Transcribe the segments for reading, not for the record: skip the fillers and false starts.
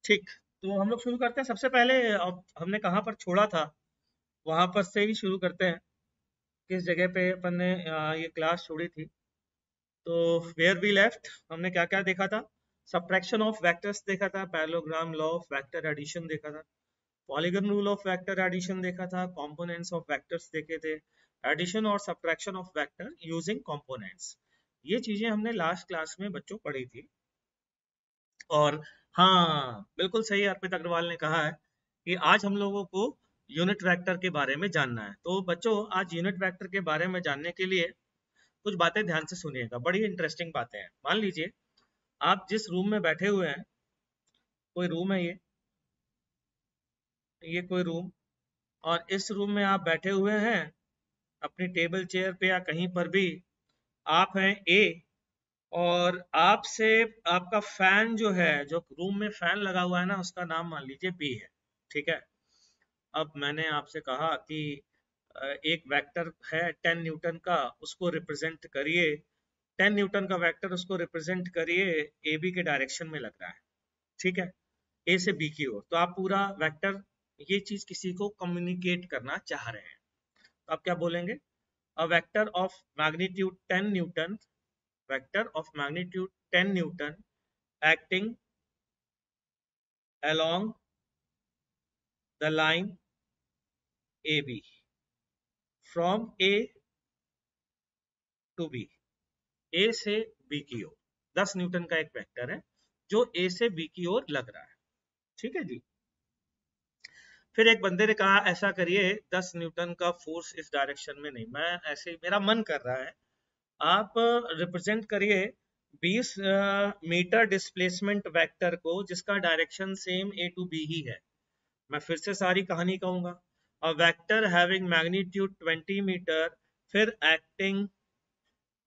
ठीक, तो हम लोग शुरू करते हैं। सबसे पहले अब हमने कहाँ पर छोड़ा था वहां पर से ही शुरू करते हैं। किस जगह पे अपन ने ये क्लास छोड़ी थी? तो वेयर वी लेफ्ट, हमने क्या क्या देखा था? सब्ट्रैक्शन ऑफ वेक्टर्स देखा था, parallelogram law of vector addition देखा था, polygon rule of vector addition देखा था, कंपोनेंट्स ऑफ वेक्टर्स देखे थे, एडिशन और subtraction of vector using components. ये चीजें हमने लास्ट क्लास में बच्चों पढ़ी थी। और हाँ, बिल्कुल सही अर्पित अग्रवाल ने कहा है कि आज हम लोगों को यूनिट वेक्टर के बारे में जानना है। तो बच्चों, आज यूनिट वेक्टर के बारे में जानने के लिए कुछ बातें ध्यान से सुनिएगा, बड़ी इंटरेस्टिंग बातें हैं। मान लीजिए आप जिस रूम में बैठे हुए हैं, कोई रूम है ये कोई रूम, और इस रूम में आप बैठे हुए हैं अपनी टेबल चेयर पे या कहीं पर भी। आप हैं ए, और आपसे आपका फैन जो है, जो रूम में फैन लगा हुआ है ना, उसका नाम मान लीजिए बी है। ठीक है। अब मैंने आपसे कहा कि एक वेक्टर है 10 न्यूटन का, उसको रिप्रेजेंट करिए। 10 न्यूटन का वेक्टर, उसको रिप्रेजेंट करिए ए बी के डायरेक्शन में लग रहा है। ठीक है, ए से बी की ओर। तो आप पूरा वेक्टर, ये चीज किसी को कम्युनिकेट करना चाह रहे हैं, तो आप क्या बोलेंगे? A vector of magnitude 10 Newton, vector of magnitude 10 Newton acting along the line AB from A to B, A से B की ओर 10 न्यूटन का एक वेक्टर है जो A से B की ओर लग रहा है। ठीक है जी। फिर एक बंदे ने कहा ऐसा करिए, 10 न्यूटन का फोर्स इस डायरेक्शन में नहीं, मैं ऐसे मेरा मन कर रहा है, आप रिप्रेजेंट करिए 20 मीटर डिस्प्लेसमेंट वेक्टर को जिसका direction same A to B ही है। मैं फिर से सारी कहानी कहूंगा। A vector having magnitude 20 metre, फिर acting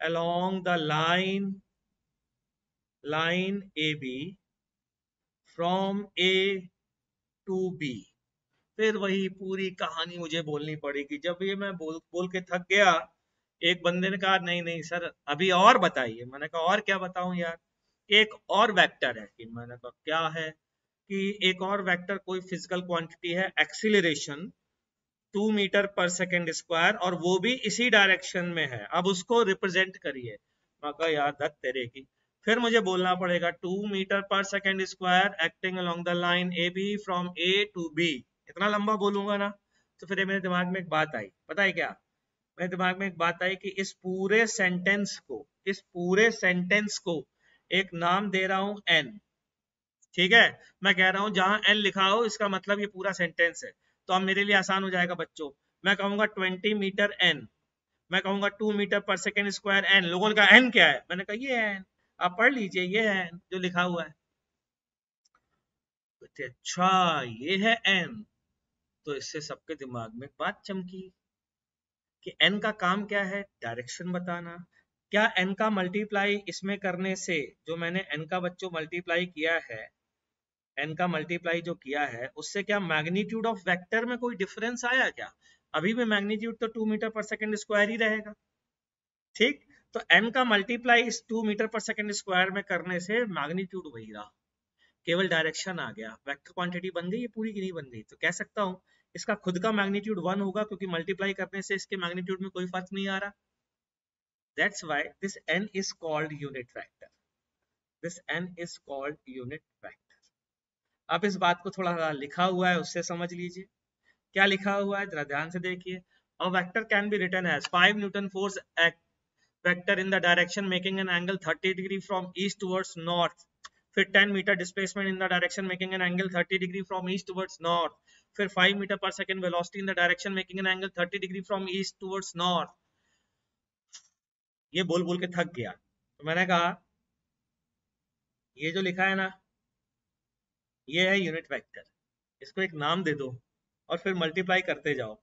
along the line AB from A to B। फिर वही पूरी कहानी मुझे बोलनी पड़ेगी। जब ये मैं बोल बोल के थक गया, एक बंदे ने कहा नहीं नहीं सर, अभी और बताइए। मैंने कहा और क्या बताऊं यार, एक और वेक्टर है। कि मैंने कहा क्या है? कि एक और वेक्टर कोई फिजिकल क्वांटिटी है, acceleration 2 metre per second square, और वो भी इसी डायरेक्शन में है, अब उसको रिप्रेजेंट करिए। मैं कहा यार धत तेरे की। फिर मुझे बोलना पड़ेगा 2 metre per second square acting along the line A B from A to B. इतना लंबा बोलूंगा ना, तो फिर मेरे दिमाग में एक बात आई, पता है क्या? मेरे दिमाग में एक बात आई कि इस पूरे सेंटेंस को एक नाम दे रहा हूं एन। ठीक है, मैं कह रहा हूं जहां एन लिखा हो इसका मतलब ये पूरा सेंटेंस है। तो अब मेरे लिए आसान हो जाएगा बच्चों। मैं कहूंगा 20 मीटर एन, मैं कहूंगा 2 metre per second square N. लोगों ने कहा एन क्या है? मैंने कहा ये एन, आप पढ़ लीजिए, ये है एन जो लिखा हुआ है। कहते अच्छा ये है एन। तो इससे सबके दिमाग में बात चमकी कि एन का काम क्या है? डायरेक्शन बताना। क्या एन का मल्टीप्लाई इसमें करने से, जो मैंने एन का बच्चों मल्टीप्लाई किया है, एन का मल्टीप्लाई जो किया है, उससे क्या मैग्नीट्यूड ऑफ वेक्टर में कोई डिफरेंस आया क्या? अभी भी मैग्नीट्यूड तो 2 मीटर पर सेकेंड स्क्वायर ही रहेगा। ठीक, तो एन का मल्टीप्लाई इस 2 मीटर पर सेकेंड स्क्वायर में करने से मैग्नीट्यूड वही रहा, केवल डायरेक्शन आ गया। वेक्टर क्वांटिटी बन गई, ये पूरी की नहीं बन गई। तो कह सकता हूं इसका खुद का मैग्नीट्यूड 1 होगा, क्योंकि मल्टीप्लाई करने से इसके मैग्नीट्यूड में कोई फर्क नहीं आ रहा। That's why this n is called unit vector. This n is called unit vector. अब इस बात को थोड़ा लिखा हुआ है, उससे समझ लीजिए क्या लिखा हुआ है, जरा ध्यान से देखिए। A vector can be written as 5 newton force act vector in the direction making an angle 30 degree from east towards north. फिर 10 metre displacement in the direction making an angle 30 degree from east towards north. फिर 5 metre per second velocity in the direction making an angle 30 degree from east towards north. ये बोल बोल के थक गया, तो मैंने कहा ये जो लिखा है ना, ये है यूनिट वेक्टर। इसको एक नाम दे दो और फिर मल्टीप्लाई करते जाओ।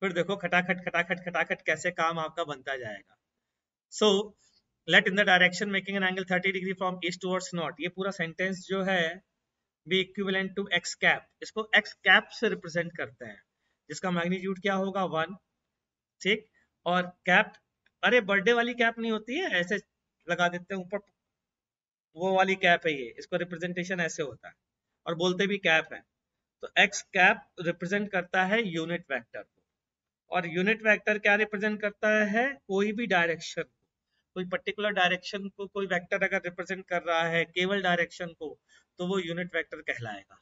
फिर देखो खटाखट खटाखट खटाखट कैसे काम आपका बनता जाएगा। So let in the direction making an angle 30 degree from east towards north, ये पूरा सेंटेंस जो है be equivalent to x cap. इसको एक्स कैप से रिप्रेजेंट करते हैं, जिसका मैग्नीट्यूड क्या होगा 1। ठीक, और कैप, अरे बर्थडे वाली कैप नहीं होती है, ऐसे लगा देते हैं ऊपर, वो वाली कैप है ये, इसको रिप्रेजेंटेशन ऐसे होता है। और बोलते भी कैप है, तो एक्स कैप रिप्रेजेंट करता है यूनिट वेक्टर को, और यूनिट वेक्टर क्या रिप्रेजेंट करता है, कोई भी डायरेक्शन, कोई पर्टिकुलर डायरेक्शन को कोई वेक्टर अगर रिप्रेजेंट कर रहा है केवल डायरेक्शन को, तो वो यूनिट वेक्टर कहलाएगा।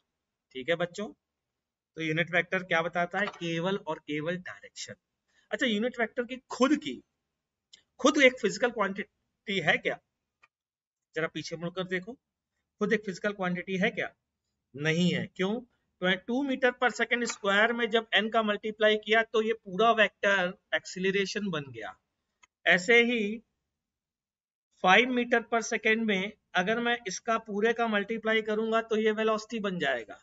ठीक है बच्चों, तो यूनिट वेक्टर क्या बताता है, केवल और केवल डायरेक्शन। अच्छा, यूनिट वेक्टर की खुद एक फिजिकल क्वांटिटी है क्या, जरा पीछे मुड़कर देखो, खुद एक फिजिकल क्वांटिटी है क्या, नहीं है। क्यों, तो 2 मीटर पर सेकेंड स्क्वायर में जब n का मल्टीप्लाई किया तो ये पूरा वेक्टर एक्सीलरेशन बन गया। ऐसे ही 5 मीटर पर सेकेंड में अगर मैं इसका पूरे का मल्टीप्लाई करूंगा तो ये वेलोसिटी बन जाएगा।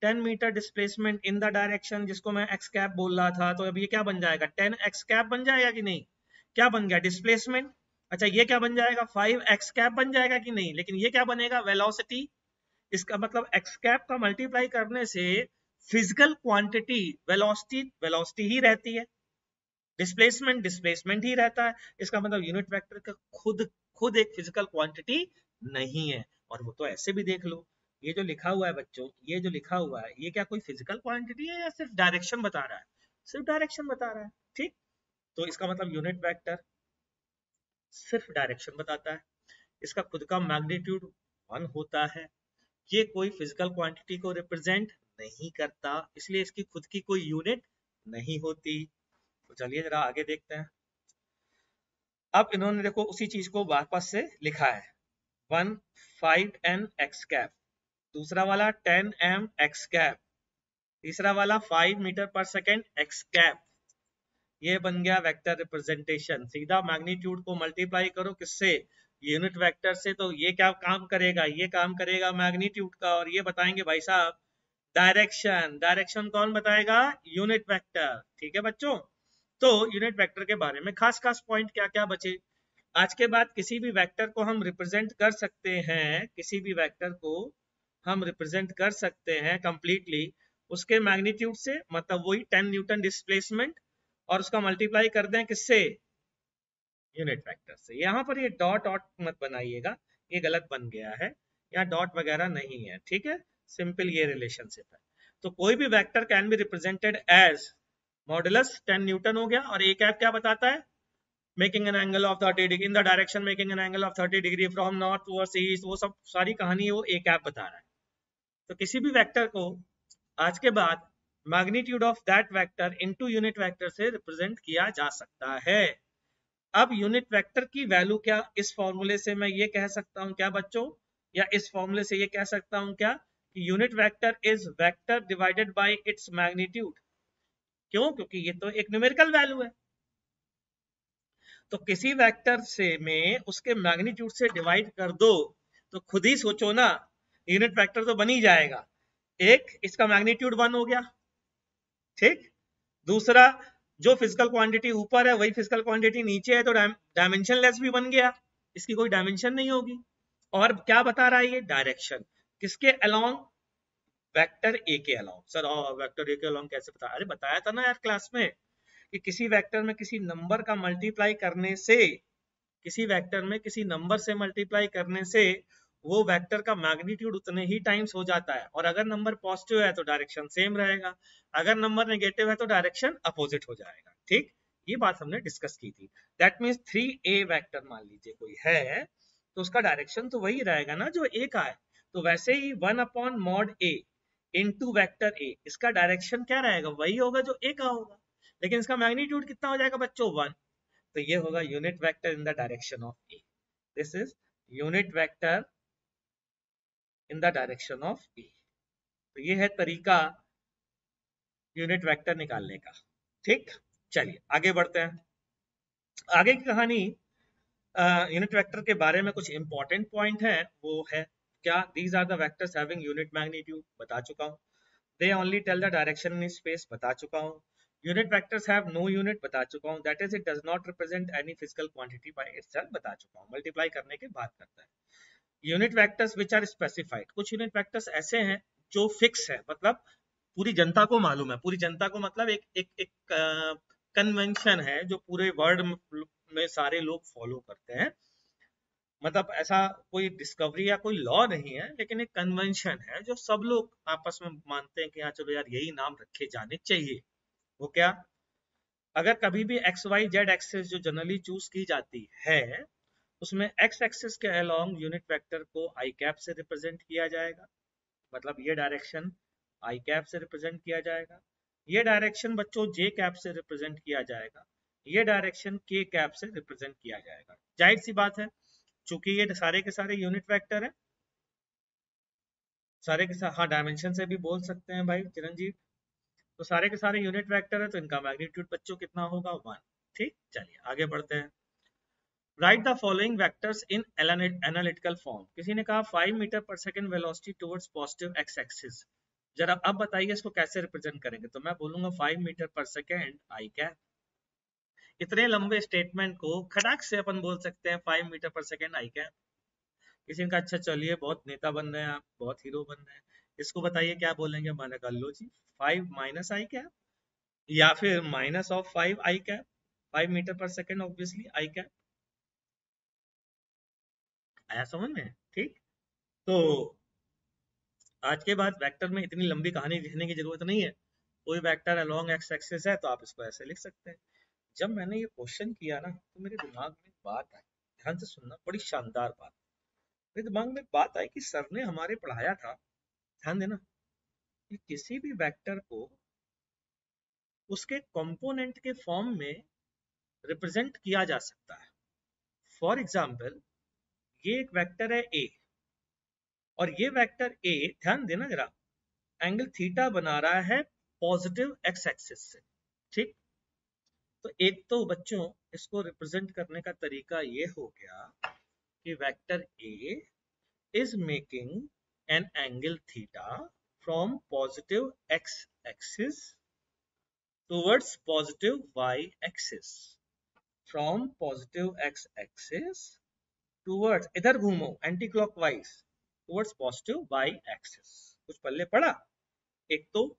10 metre displacement in the direction, जिसको मैं एक्स कैप बोल रहा था, तो अब ये क्या बन जाएगा, 10 एक्स कैप बन जाएगा कि नहीं, क्या बन गया, डिस्प्लेसमेंट। अच्छा, ये क्या बन जाएगा, 5 एक्स कैप बन जाएगा कि नहीं, लेकिन ये क्या बनेगा, वेलोसिटी। इसका मतलब एक्स कैप का मल्टीप्लाई करने से फिजिकल क्वांटिटी वेलोसिटी वेलोसिटी ही रहती है, डिस्प्लेसमेंट डिस्प्लेसमेंट ही रहता है। इसका मतलब यूनिट वेक्टर का खुद एक फिजिकल क्वांटिटी नहीं है। और वो तो ऐसे भी देख लो, ये जो लिखा हुआ है बच्चों, ये जो लिखा हुआ है, ये क्या कोई फिजिकल क्वांटिटी है या सिर्फ डायरेक्शन बता रहा है, सिर्फ डायरेक्शन बता रहा है। ठीक, तो इसका मतलब यूनिट वेक्टर सिर्फ डायरेक्शन बताता है, इसका खुद का मैग्नीट्यूड 1 होता है, ये कोई फिजिकल क्वांटिटी को रिप्रेजेंट नहीं करता, इसलिए इसकी खुद की कोई यूनिट नहीं होती। तो चलिए जरा आगे देखते हैं। अब इन्होंने देखो उसी चीज को वापस से लिखा है, 1 5n x कैप, दूसरा वाला 10m x कैप, तीसरा वाला 5 metre per second x cap. ये बन गया वेक्टर रिप्रेजेंटेशन। सीधा मैग्नीट्यूड को मल्टीप्लाई करो किससे, यूनिट वेक्टर से, तो ये क्या काम करेगा, ये काम करेगा मैग्नीट्यूड का, और ये बताएंगे भाई साहब डायरेक्शन। डायरेक्शन कौन बताएगा, यूनिट वेक्टर। ठीक है बच्चों, तो यूनिट वेक्टर के बारे में खास खास पॉइंट क्या क्या बचे। आज के बाद किसी भी वेक्टर को हम रिप्रेजेंट कर सकते हैं, किसी भी वेक्टर को हम रिप्रेजेंट कर सकते हैं कंप्लीटली उसके मैग्नीट्यूड से, मतलब वही 10 न्यूटन डिस्प्लेसमेंट, और उसका मल्टीप्लाई कर दें किससे, यूनिट वेक्टर से। यहाँ पर ये डॉट डॉट मत बनाइएगा, ये गलत बन गया है, यहाँ डॉट वगैरह नहीं है। ठीक है, सिंपल ये रिलेशनशिप है। तो कोई भी vector can be represented as modulus 10 newton हो गया, और ए कैप क्या बताता है, making an angle of 30 degree in the direction making an angle of 30 degree from north towards east, वो सब सारी कहानी वो ए कैप बता रहा है। तो किसी भी वेक्टर को आज के बाद magnitude of that vector into unit vector से रिप्रेजेंट किया जा सकता है। अब यूनिट वेक्टर की वैल्यू क्या, इस फॉर्मूले से मैं ये कह सकता हूं क्या बच्चों, या इस फॉर्मूले से ये कह सकता हूं क्या कि unit vector is vector divided by its magnitude. क्यों, क्योंकि ये तो एक न्यूमेरिकल वैल्यू है, तो किसी वेक्टर से में उसके मैग्नीट्यूड से डिवाइड कर दो तो खुद ही सोचो ना, यूनिट वेक्टर तो बन ही जाएगा। एक, इसका मैग्नीट्यूड 1 हो गया, ठीक, दूसरा जो फिजिकल क्वांटिटी ऊपर है वही फिजिकल क्वांटिटी नीचे है, तो डायमेंशन लेस भी बन गया, इसकी कोई डायमेंशन नहीं होगी। और क्या बता रहा है ये, डायरेक्शन किसके अलोंग, वेक्टर ए के अलोंग। सर वेक्टर ए के अलोंग कैसे बता, अरे बताया था ना यार क्लास में कि किसी वेक्टर में किसी नंबर का मल्टीप्लाई करने से, किसी वेक्टर में किसी नंबर से मल्टीप्लाई करने से वो वेक्टर का मैग्नीट्यूड उतने ही टाइम्स हो जाता है, और अगर नंबर पॉजिटिव है तो डायरेक्शन सेम रहेगा, अगर नंबर नेगेटिव है तो डायरेक्शन अपोजिट हो जाएगा। ठीक, ये बात हमने डिस्कस की थी। दैट मीन्स 3a वेक्टर मान लीजिए कोई है, तो उसका डायरेक्शन तो वही रहेगा ना जो a का है, तो वैसे ही 1/mod a into vector a, इसका डायरेक्शन क्या रहेगा, वही होगा जो a का होगा, लेकिन इसका मैग्नीट्यूड कितना हो जाएगा बच्चों, 1। तो ये होगा unit vector in the direction of A, this is unit vector in the direction of A. तो ये है तरीका यूनिट वेक्टर निकालने का। ठीक, चलिए आगे बढ़ते हैं। आगे की कहानी यूनिट वेक्टर के बारे में कुछ इंपॉर्टेंट पॉइंट है, वो है क्या, these are the vectors having unit magnitude, बता चुका हूँ। They only tell the direction in space, बता चुका हूँ। Unit vectors have no unit, बता चुका हूँ। That is it does not represent any physical quantity by itself, बता चुका हूँ। मल्टीप्लाई करने के बाद करता है। Unit vectors which are specified, कुछ यूनिट वेक्टर्स ऐसे हैं जो फिक्स है, मतलब पूरी जनता को मालूम है, पूरी जनता को मतलब एक एक एक कन्वेंशन है जो पूरे वर्ल्ड में सारे लोग फॉलो करते हैं। मतलब ऐसा कोई डिस्कवरी या कोई लॉ नहीं है, लेकिन एक कन्वेंशन है जो सब लोग आपस में मानते हैं कि हाँ चलो यार यही नाम रखे जाने चाहिए। वो क्या, अगर कभी भी एक्स वाई जेड एक्सिस जो जनरली चूज की जाती है, उसमें एक्स एक्सिस के अलोंग यूनिट वेक्टर को आई कैप से रिप्रेजेंट किया जाएगा, मतलब ये डायरेक्शन आई कैप से रिप्रेजेंट किया जाएगा, ये डायरेक्शन बच्चों जे कैप से रिप्रेजेंट किया जाएगा, ये डायरेक्शन के कैप से रिप्रेजेंट किया जाएगा। जाहिर सी बात है, चूंकि ये सारे के सारे यूनिट वेक्टर है, सारे के सारे, हाँ डायमेंशन से भी बोल सकते हैं भाई चिरंजीव, तो सारे के सारे यूनिट वेक्टर है, तो इनका मैग्नीट्यूड बच्चों कितना होगा, 1। ठीक, चलिए आगे बढ़ते हैं। Right the following vectors in analytical form. किसी ने कहा 5 metre per second velocity towards positive x axis, जरा अब बताइए इसको कैसे रिप्रेजेंट करेंगे, तो मैं बोलूंगा 5 मीटर पर सेकंड आई कैप। इतने लंबे स्टेटमेंट को खटाक से अपन बोल सकते हैं 5 मीटर पर सेकंड आई कैप। किसी ने कहा अच्छा चलिए बहुत नेता बन रहे हैं आप, बहुत हीरो बन रहे हैं, इसको बताइए क्या बोलेंगे, मैंने कहा लो जी 5 माइनस आई कैप, या फिर minus of 5 i cap, 5 metre per second obviously i cap. आया समझ में? ठीक, तो आज के बाद वेक्टर में इतनी लंबी कहानी लिखने की जरूरत नहीं है, कोई वेक्टर अलोंग एक्स एक्सिस है तो आप इसको ऐसे लिख सकते हैं। जब मैंने ये क्वेश्चन किया ना, तो मेरे दिमाग में एक बात आई, ध्यान से सुनना, बड़ी शानदार बात। मेरे दिमाग में एक बात आई कि सर ने हमारे पढ़ाया था, ध्यान देना, कि किसी भी वेक्टर को उसके कंपोनेंट के फॉर्म में रिप्रेजेंट किया जा सकता है। फॉर एग्जाम्पल, ये एक वेक्टर है ए, और ये वेक्टर ए, ध्यान देना जरा, एंगल थीटा बना रहा है पॉजिटिव एक्स एक्सिस से। ठीक, तो एक तो बच्चों इसको रिप्रेजेंट करने का तरीका ये हो गया कि vector A is making an angle theta from positive x axis towards positive y axis, from positive x axis towards, इधर घूमो anticlockwise, towards positive y axis. कुछ पल्ले पड़ा? एक तो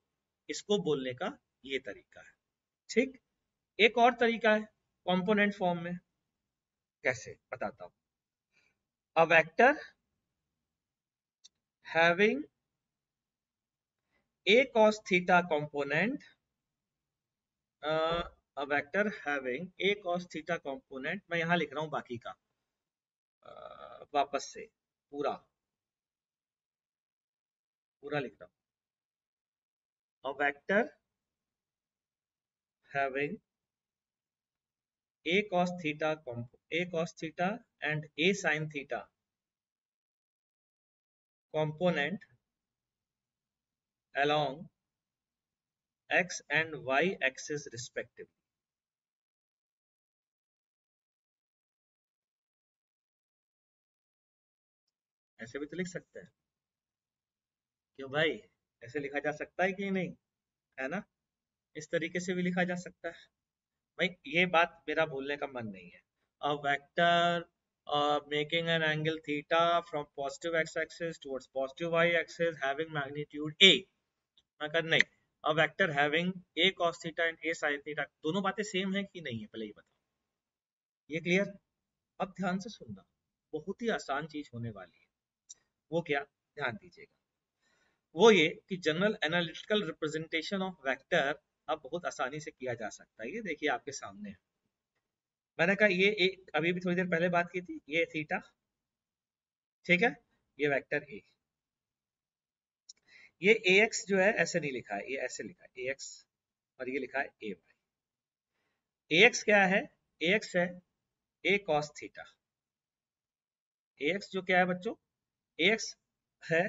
इसको बोलने का ये तरीका है। ठीक, एक और तरीका है कंपोनेंट फॉर्म में, कैसे बताता हूं। अ vector having a cos theta component, a vector having a cos theta component, मैं यहां लिख रहा हूं बाकी का वापस से पूरा पूरा लिख रहा हूं। a vector having a cos theta a cos theta and a sin theta component along x and y axis respectively। ऐसे भी तो लिख सकते हैं, क्यों भाई, ऐसे लिखा जा सकता है कि नहीं, है ना, इस तरीके से भी लिखा जा सकता है भाई। ये बात मेरा बोलने का मन नहीं है। A vector making an angle theta from positive x axis towards positive y axis having magnitude a, मैं कर नहीं, अ vector having a cos theta and a sin theta, दोनों बातें सेम है कि नहीं है, पहले ये बताओ। ये क्लियर? अब ध्यान से सुनना, बहुत ही आसान चीज होने वाली है। वो क्या, ध्यान दीजिएगा, वो ये कि general analytical representation of vector अब बहुत आसानी से किया जा सकता है। ये देखिए आपके सामने है, मैंने कहा ये एक, अभी भी थोड़ी देर पहले बात की थी, ये थीटा, ठीक है, ये वेक्टर ए, ये ए एक्स जो है ऐसे नहीं लिखा है, ये ऐसे लिखा है ए एक्स, और ये लिखा है ए वाई। ए एक्स क्या है, ए एक्स है ए कॉस थीटा, ए एक्स जो क्या है बच्चों, ए एक्स है,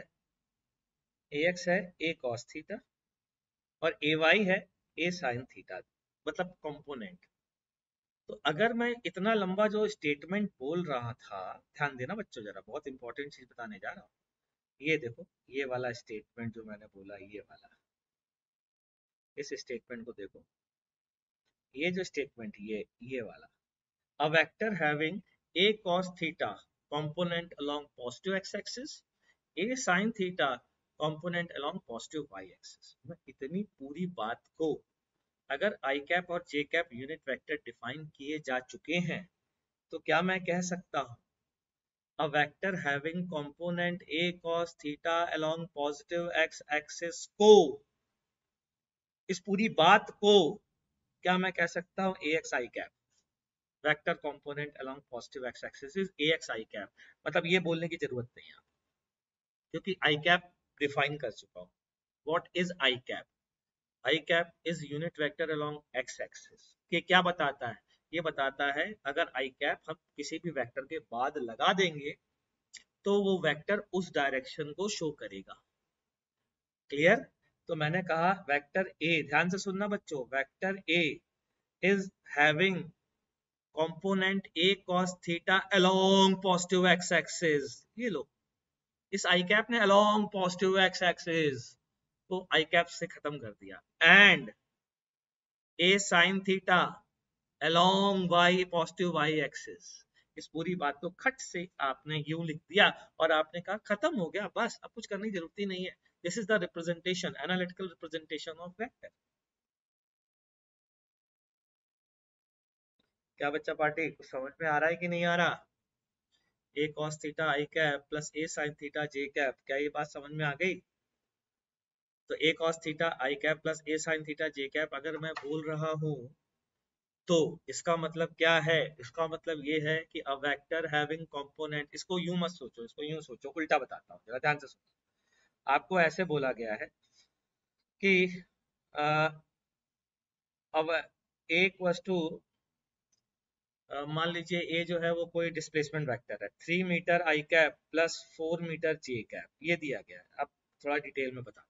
ए एक्स है ए कॉस थीटा, और ए वाई है ए साइन थीटा, मतलब कंपोनेंट। तो अगर मैं इतना लंबा जो स्टेटमेंट बोल रहा था, ध्यान देना बच्चों जरा, बहुत इंपॉर्टेंट चीज बताने जा रहा हूँ। ये देखो, ये वाला स्टेटमेंट जो मैंने बोला, ये वाला, इस स्टेटमेंट को देखो, ये जो स्टेटमेंट, ये वाला, अ vector having a cos theta component along positive x axis, a sin theta component along positive y axis। मैं इतनी पूरी बात को, अगर आई कैप और जे कैप यूनिट वेक्टर डिफाइन किए जा चुके हैं, तो क्या मैं कह सकता हूं a vector having component a cos theta along positive x axis को, इस पूरी बात को क्या मैं कह सकता हूँ, ax I cap, vector component along positive x axis is ax I cap। मतलब ये बोलने की जरूरत नहीं है क्योंकि I cap डिफाइन कर चुका हूँ। What is I cap? I cap is unit vector along x axis। ये क्या बताता है? ये बताता है अगर I cap हम किसी भी वेक्टर के बाद लगा देंगे तो वो वेक्टर उस डायरेक्शन को शो करेगा। क्लियर? तो मैंने कहा वेक्टर A, ध्यान से सुनना बच्चों, vector A is having component A cos theta along positive x axis। ये लो, इस I cap ने along positive x axis तो I cap से खत्म कर दिया, and A sin theta along y positive y axis. इस पूरी बात को खट से आपने यूं लिख दिया और आपने कहा खत्म हो गया, बस अब कुछ करने की जरूरत ही नहीं है। This is the representation, analytical representation of vector. क्या बच्चा पार्टी कुछ समझ में आ रहा है कि नहीं आ रहा? a cos theta i cap plus a sin theta j cap, क्या ये बात समझ में आ गई? तो a cos theta i cap plus a sin theta j cap अगर मैं बोल रहा हूं तो इसका मतलब क्या है? इसका मतलब ये है कि अ वेक्टर हैविंग कंपोनेंट, इसको यूं मत सोचो, इसको यूं सोचो, उल्टा बताता हूँ, जरा ध्यान से सुनो। आपको ऐसे बोला गया है कि अब ए इक्वल्स टू, मान लीजिए ए जो है वो कोई डिस्प्लेसमेंट वेक्टर है, 3 मीटर आई कैप प्लस 4 मीटर जे कैप, ये दिया गया है। अब थोड़ा डिटेल में बताता हूँ।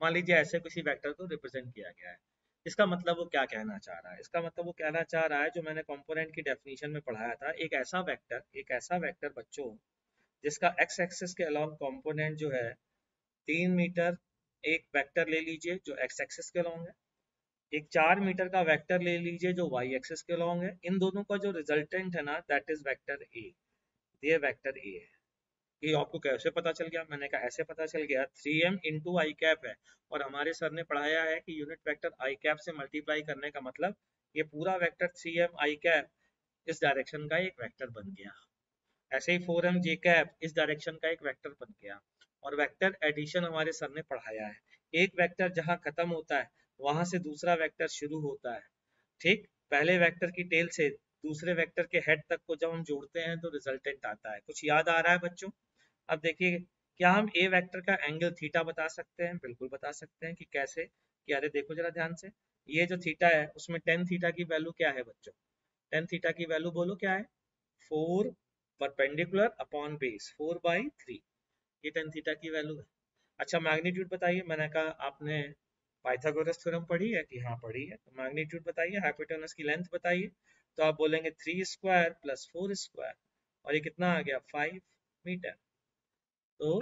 मान लीजिए ऐसे किसी वेक्टर को रिप्रेजेंट किया गया है। इसका मतलब वो क्या कहना चाह रहा है? इसका मतलब वो कहना चाह रहा है, जो मैंने कंपोनेंट की डेफिनेशन में पढ़ाया था, एक ऐसा वेक्टर बच्चों जिसका एक्स एक्सिस के अलोंग कंपोनेंट जो है 3 मीटर, एक वेक्टर ले लीजिए जो एक्स एक्सिस के अलोंग है, एक 4 मीटर का वेक्टर ले लीजिए जो वाई एक्सिस के लॉन्ग है। इन दोनों का जो रिजल्टेंट है ना, दैट इज वेक्टर ए। ये वेक्टर ए है। ये आपको कैसे पता चल गया? मैंने कहा ऐसे पता चल गया, 3m इंटू आई कैप है और हमारे सर ने पढ़ाया है कि यूनिट वेक्टर आई कैप से मल्टीप्लाई करने का मतलब ये पूरा वेक्टर 3m आई कैप इस डायरेक्शन का एक वेक्टर बन गया। ऐसे ही 4m जे कैप इस डायरेक्शन का एक वेक्टर बन गया। और वेक्टर एडिशन हमारे सर ने पढ़ाया है, एक वेक्टर जहां खत्म होता है वहां से दूसरा वेक्टर शुरू होता है। ठीक, पहले वेक्टर की टेल से दूसरे वेक्टर के हेड तक को जब हम जोड़ते हैं तो रिजल्टेंट आता है। कुछ याद आ रहा है बच्चों? अब देखिए, क्या हम ए वेक्टर का एंगल थीटा बता सकते हैं? बिल्कुल बता सकते हैं। कि कैसे? कि अरे देखो जरा ध्यान से, ये जो थीटा है उसमें टेन थीटा की वैल्यू क्या है बच्चों? टेन थीटा की वैल्यू बोलो क्या है? 4 परपेंडिकुलर अपॉन बेस 4/3, ये टेन थीटा की वैल्यू है। अच्छा मैग्नीट्यूड बताइए। मैंने कहा आपने पाइथागोरस थ्योरम पढ़ी है कि हाँ पढ़ी है, तो मैग्नीट्यूड बताइए, हाइपोटेनस की लेंथ बताइए। तो आप बोलेंगे 3 स्क्वायर प्लस 4 स्क्वायर, और ये कितना आ गया? 5 मीटर। तो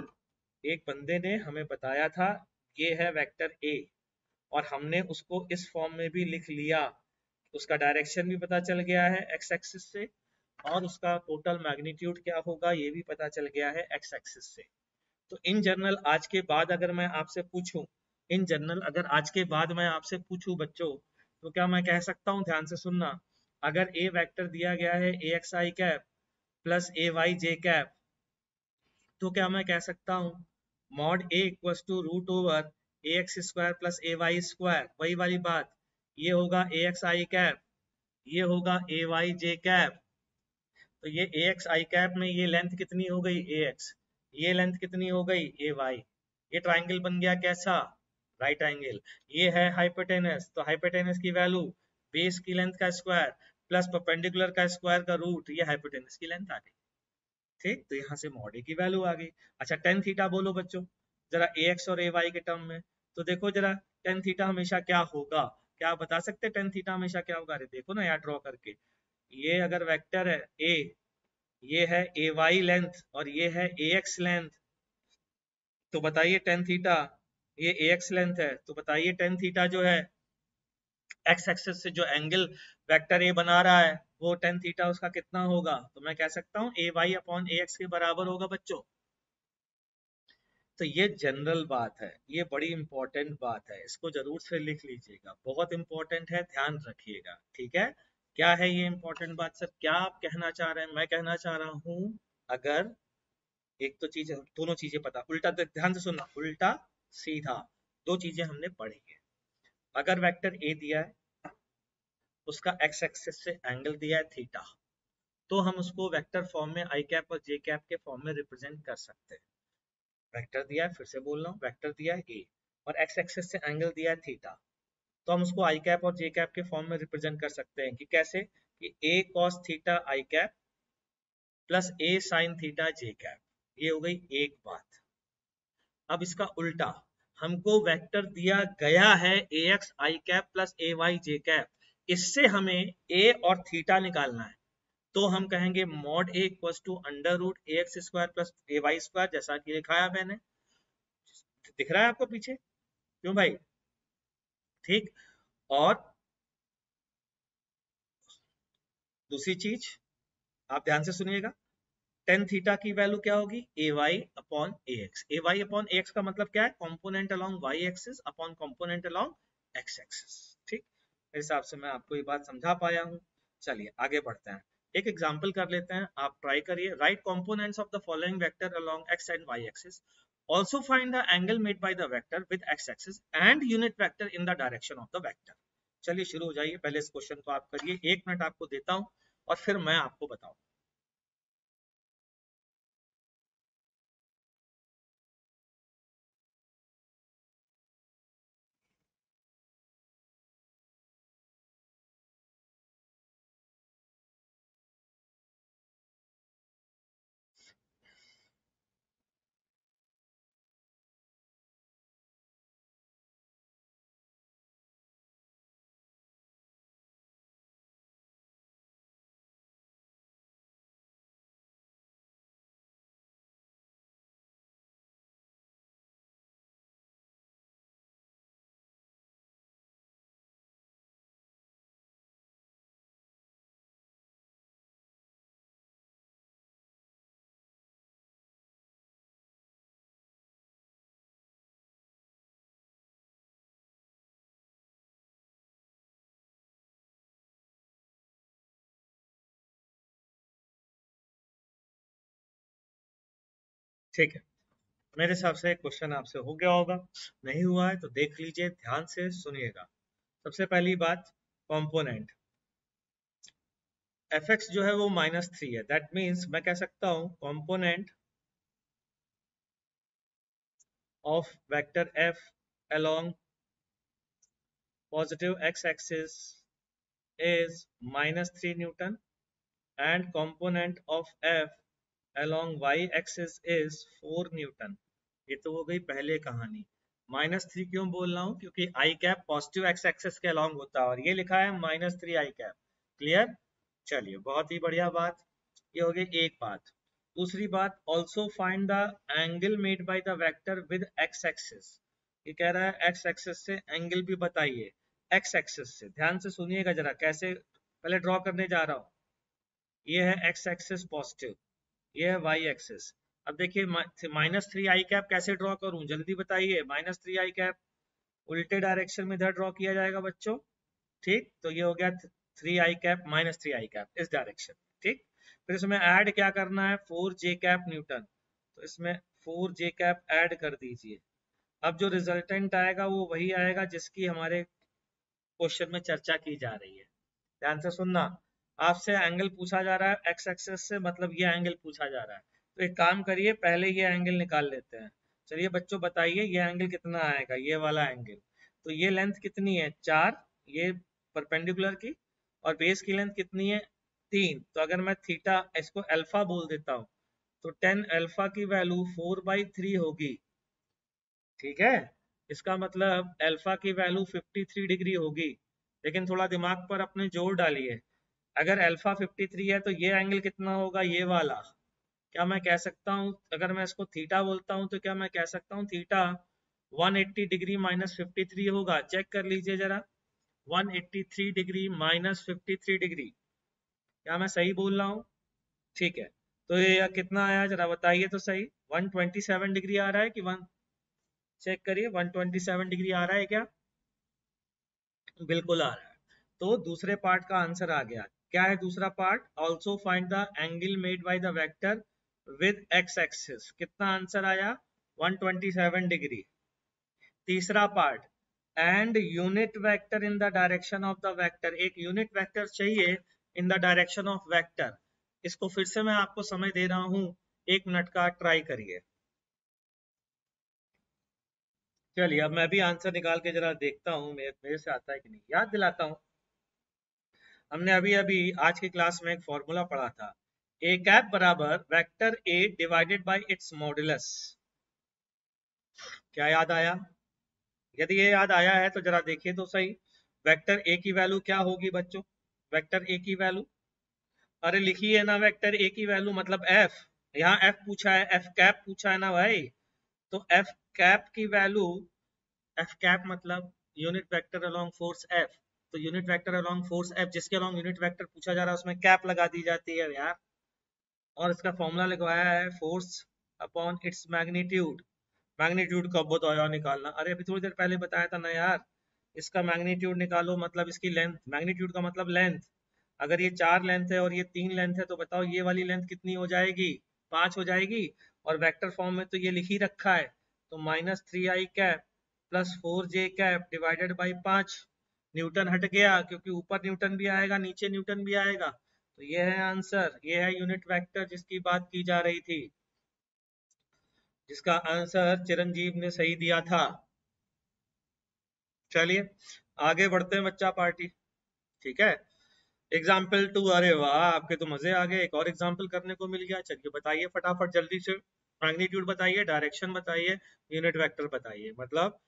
एक बंदे ने हमें बताया था ये है वेक्टर ए, और हमने उसको इस फॉर्म में भी लिख लिया। उसका डायरेक्शन भी पता चल गया है एक्स एक्सिस से, और उसका टोटल मैग्नीट्यूड क्या होगा ये भी पता चल गया है एक्स एक्सिस से। तो इन जनरल आज के बाद अगर मैं आपसे पूछूं, इन जनरल अगर आज के बाद मैं आपसे पूछूं बच्चों, तो क्या मैं कह सकता हूं? ध्यान से सुनना। अगर ए वेक्टर दिया गया है A x i cap plus A y j cap, तो क्या मैं कह सकता हूं mod A equals to root over A x square plus A Y square? वही वाली बात, ये होगा ए एक्स आई कैप, ये होगा ए वाई जे कैप। तो ये ए एक्स आई कैप में ये लेंथ कितनी हो गई? ए एक्स। ये लेंथ कितनी हो गई? ए वाई। ये ट्राइंगल बन गया कैसा? Right angle. ये है हाइपोटेनस, तो हाइपोटेनस की वैल्यू बेस की लेंथ का स्क्वायर प्लस परपेंडिकुलर का स्क्वायर का रूट, ये हाइपोटेनस की लेंथ आ गई। ठीक, तो यहाँ से मॉड ए की वैल्यू आ गई। अच्छा टेन थीटा बोलो बच्चों जरा ए एक्स और ए वाई के टर्म में। तो देखो जरा टेन थीटा हमेशा क्या होगा? क्या आप बता सकते हैं टेन थीटा हमेशा क्या होगा? अरे देखो ना यार ड्रॉ करके, ये अगर वेक्टर है ए, ये है ए वाई लेंथ और ये है ए एक्स लेंथ, तो बताइए टेन थीटा, ये ए एक्स लेंथ है, तो बताइए टेन थीटा जो है एक्स एक्सिस से जो एंगल वेक्टर ए बना रहा है वो टेन थीटा उसका कितना होगा? तो मैं कह सकता हूँ ए वाई अपॉन ए एक्स के बराबर होगा बच्चों। तो ये जनरल बात है, ये बड़ी इंपॉर्टेंट बात है, इसको जरूर से लिख लीजिएगा, बहुत इंपॉर्टेंट है, ध्यान रखिएगा। ठीक है, क्या है ये इंपॉर्टेंट बात? सर क्या आप कहना चाह रहे हैं? मैं कहना चाह रहा हूँ अगर एक तो चीज, दोनों चीजें पता, उल्टा ध्यान से सुनना, उल्टा सीधा दो चीजें हमने पढ़ी है। अगर वेक्टर ए दिया है, उसका एक्स एक्सिस से एंगल दिया है थीटा, तो हम उसको वेक्टर फॉर्म में आई कैप और जे कैप के फॉर्म में रिप्रेजेंट कर सकते हैं। वेक्टर दिया है, फिर से बोल रहा हूँ, वेक्टर दिया है ए और एक्स एक्सिस से एंगल दिया है थीटा, तो हम उसको आई कैप और जे कैप के फॉर्म में रिप्रेजेंट कर सकते हैं कि कैसे, कि ए कॉस थीटा आई कैप प्लस ए साइन थीटा जे कैप। ये हो गई एक बात। अब इसका उल्टा, हमको वेक्टर दिया गया है A x i cap plus A y j cap, इससे हमें ए और थीटा निकालना है। तो हम कहेंगे mod A equal to under root A x square plus A Y square, जैसा कि लिखाया मैंने, दिख रहा है आपको पीछे, क्यों भाई? ठीक। और दूसरी चीज आप ध्यान से सुनिएगा, टेन थीटा की वैल्यू क्या होगी, A y upon A x. A y upon A x का मतलब क्या है, component along y axis upon component along x axis. ठीक, मेरे हिसाब से मैं आपको ये बात समझा पाया हूँ। चलिए आगे बढ़ते हैं, एक एग्जांपल कर लेते हैं, आप ट्राई करिए। Write components of the following vector along x and y axis, also find the angle made by the vector with x axis and unit vector in the direction of the vector। चलिए शुरू हो जाइए, पहले इस question को आप करिए, एक मिनट आपको देता हूं और फिर मैं आपको बताऊं। ठीक है, मेरे हिसाब से क्वेश्चन आपसे हो गया होगा, नहीं हुआ है तो देख लीजिए, ध्यान से सुनिएगा। सबसे पहली बात, कंपोनेंट एफ एक्स जो है वो -3 है, दैट मीन्स मैं कह सकता हूं component of vector F along positive x axis is -3 Newton and component of F along y axis is 4 Newton. ये तो हो गई पहले कहानी। -3 क्यों बोल रहा हूं, क्योंकि आई कैप पॉजिटिव एक्स एक्सिस के अलॉन्ग होता है और ये लिखा है -3 आई कैप। क्लियर? चलिए बहुत ही बढ़िया बात, ये हो गई एक बात। दूसरी बात, also find the angle made by the vector with x axis. ये कह रहा है एक्स एक्सिस से एंगल भी बताइए। एक्स एक्सिस से ध्यान से सुनिएगा जरा, कैसे पहले ड्रॉ करने जा रहा हूं। ये है एक्स एक्सिस पॉजिटिव, ये है वाई एक्सिस। अब देखिए -3 आई कैप कैसे ड्रॉ करूं, जल्दी बताइए। -3 आई कैप उल्टे डायरेक्शन में इधर ड्रॉ किया जाएगा बच्चों। ठीक, तो ये हो गया 3 आई कैप -3 आई कैप इस डायरेक्शन। ठीक, फिर इसमें ऐड क्या करना है, 4 जे कैप न्यूटन, तो इसमें 4 जे कैप ऐड कर दीजिए। अब जो रिजल्टेंट आएगा वो वही आएगा जिसकी हमारे क्वेश्चन में चर्चा की जा रही है। ध्यान से सुनना, आपसे एंगल पूछा जा रहा है एक्स एक्सिस से, मतलब ये एंगल पूछा जा रहा है, तो एक काम करिए, पहले ये एंगल निकाल लेते हैं। चलिए बच्चों बताइए ये एंगल कितना आएगा, ये वाला एंगल। तो ये लेंथ कितनी है, 4, ये परपेंडिकुलर की, और बेस की लेंथ कितनी है, 3। तो अगर मैं थीटा इसको अल्फा बोल देता हूँ, तो 10 अल्फा की वैल्यू 4/3 होगी। ठीक है, इसका मतलब अल्फा की वैल्यू 53 डिग्री होगी। लेकिन थोड़ा दिमाग पर अपने जोर डालिए, अगर अल्फा 53 है तो ये एंगल कितना होगा, ये वाला। क्या मैं कह सकता हूँ, अगर मैं इसको थीटा बोलता हूँ तो क्या मैं कह सकता हूँ थीटा 180 डिग्री -53 होगा? चेक कर लीजिए जरा, 183 डिग्री -53 डिग्री। क्या मैं सही बोल रहा हूँ? ठीक है, तो ये कितना आया जरा बताइए तो सही, 127 डिग्री आ रहा है कि वन, चेक करिए 127 डिग्री आ रहा है क्या? बिल्कुल आ रहा है। तो दूसरे पार्ट का आंसर आ गया। क्या है दूसरा part, also find the angle made by the vector with x axis, कितना आंसर आया? 127 डिग्री। तीसरा part, and unit vector in the direction of the vector, एक यूनिट वेक्टर चाहिए इन द डायरेक्शन ऑफ वेक्टर। इसको फिर से मैं आपको समय दे रहा हूं, 1 मिनट का ट्राई करिए। चलिए अब मैं भी आंसर निकाल के जरा देखता हूँ, मेरे से आता है कि नहीं, याद दिलाता हूँ। हमने अभी अभी आज की क्लास में एक फॉर्मूला पढ़ा था, ए कैप बराबर vector A divided by it's modulus. क्या याद आया? यदि ये याद आया है तो जरा देखिए तो सही, वेक्टर ए की वैल्यू क्या होगी बच्चों? वेक्टर ए की वैल्यू, अरे लिखिए ना, वेक्टर ए की वैल्यू मतलब एफ। यहाँ एफ पूछा है, एफ कैप पूछा है ना भाई, तो एफ कैप की वैल्यू, एफ कैप मतलब unit vector along force F, तो unit vector along force F जिसके अलोंग यूनिट वेक्टर पूछा जा रहा है उसमें कैप लगा दी जाती है यार। और इसका फॉर्मूला लिखवाया है force upon its magnitude. Magnitude कब बताया निकालना? अरे अभी थोड़ी देर पहले बताया था ना यार, इसका मैग्नीट्यूड निकालो मतलब इसकी लेंथ, मैग्नीट्यूड का मतलब लेंथ। अगर ये 4 लेंथ है और ये 3 लेंथ है तो बताओ ये वाली लेंथ कितनी हो जाएगी? 5 हो जाएगी। और वेक्टर फॉर्म में तो ये लिख ही रखा है, तो -3i cap plus 4j cap divided by 5। Newton हट गया क्योंकि ऊपर न्यूटन भी आएगा नीचे न्यूटन भी आएगा, तो ये है आंसर, ये है यूनिट वेक्टर जिसकी बात की जा रही थी, जिसका आंसर चिरंजीव ने सही दिया था। चलिए आगे बढ़ते हैं बच्चा पार्टी, ठीक है। एग्जाम्पल 2, अरे वाह आपके तो मजे आ गए, एक और एग्जाम्पल करने को मिल गया। चलिए बताइए फटाफट जल्दी से, मैग्नीट्यूड बताइए, डायरेक्शन बताइए, यूनिट वेक्टर बताइए। मतलब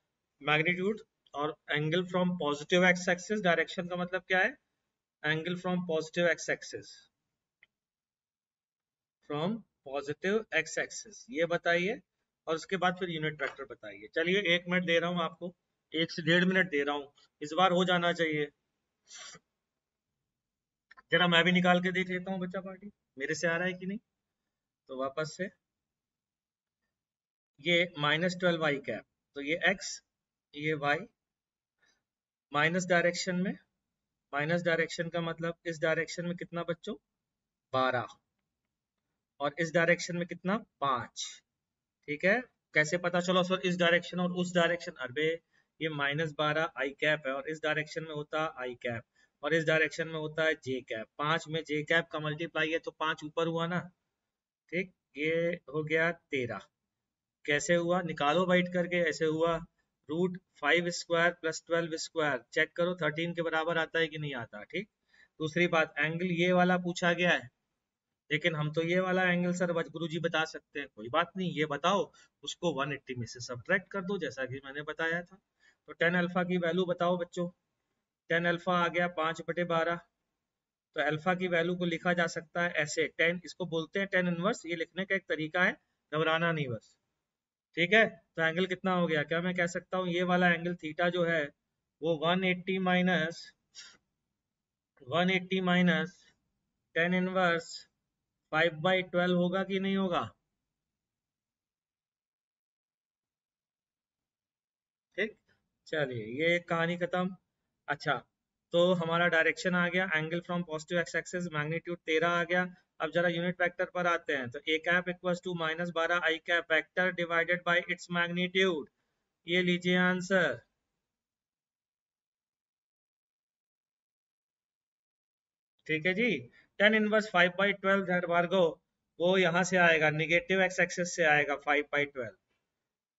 मैग्नीट्यूड और angle from positive x axis, direction का मतलब क्या है? Angle from positive x axis, from positive x axis, ये बताइए। और उसके बाद फिर यूनिट वेक्टर बताइए। चलिए 1 मिनट दे रहा हूँ आपको, 1 से 1.5 मिनट दे रहा हूँ, इस बार हो जाना चाहिए। जरा मैं भी निकाल के देख लेता हूँ बच्चा पार्टी, मेरे से आ रहा है कि नहीं। तो वापस से ये -12y कैप, तो ये x, ये y, माइनस डायरेक्शन में, माइनस डायरेक्शन का मतलब इस डायरेक्शन में कितना बच्चों? 12, और इस डायरेक्शन में कितना? 5। ठीक है, कैसे पता चलो सर इस डायरेक्शन और उस डायरेक्शन? अरे ये -12 आई कैप है और इस डायरेक्शन में होता है आई कैप, और इस डायरेक्शन में होता है जे कैप। 5 में जे कैप का मल्टीप्लाई है तो 5 ऊपर हुआ ना, ठीक, ये हो गया 13। कैसे हुआ? निकालो बाइट करके, ऐसे हुआ, √5² प्लस 12² चेक करो 13 के बराबर आता है कि नहीं आता, ठीक। दूसरी बात, एंगल ये वाला पूछा गया है, लेकिन हम तो ये वाला एंगल सर गुरुजी बता सकते हैं, कोई बात नहीं, ये बताओ उसको 180 में से सब्ट्रैक्ट कर दो जैसा कि मैंने बताया था। तो टेन अल्फा की वैल्यू बताओ बच्चों, टेन अल्फा आ गया 5/12। तो अल्फा की वैल्यू को लिखा जा सकता है ऐसे, टेन, इसको बोलते हैं टेन इनवर्स, ये लिखने का एक तरीका है, घबराना नहीं बस, ठीक है। तो एंगल कितना हो गया? क्या मैं कह सकता हूँ ये वाला एंगल थीटा जो है वो 180 माइनस टेन इनवर्स 5/12 होगा कि नहीं होगा? ठीक, चलिए ये एक कहानी खत्म। अच्छा, तो हमारा डायरेक्शन आ गया, angle from positive x axis, magnitude 13 आ गया। अब जरा यूनिट वेक्टर पर आते हैं, तो A cap equals to -12 I cap vector divided by its magnitude, ये लीजिए आंसर। ठीक है जी, टेन इनवर्स 5/12 दैट भार्गो, वो यहाँ से आएगा, निगेटिव एक्स एक्सिस से आएगा 5/12,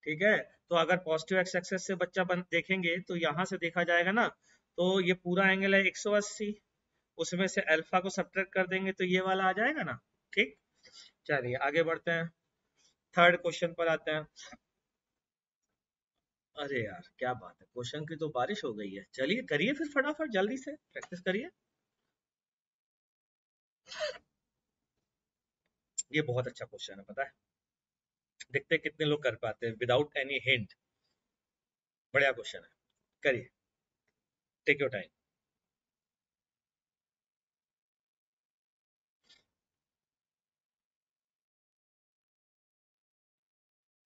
ठीक है। तो अगर पॉजिटिव एक्स एक्सिस से बच्चा देखेंगे तो यहाँ से देखा जाएगा ना, तो ये पूरा एंगल है 180, उसमें से अल्फा को सब्ट्रैक्ट कर देंगे तो ये वाला आ जाएगा ना, ठीक। चलिए आगे बढ़ते हैं, थर्ड क्वेश्चन पर आते हैं। अरे यार क्या बात है, क्वेश्चन की तो बारिश हो गई है। चलिए करिए फिर फटाफट जल्दी से प्रैक्टिस करिए। ये बहुत अच्छा क्वेश्चन है पता है, देखते हैं कितने लोग कर पाते हैं विदाउट एनी हिंट। बढ़िया क्वेश्चन है, करिए, टेक योर टाइम।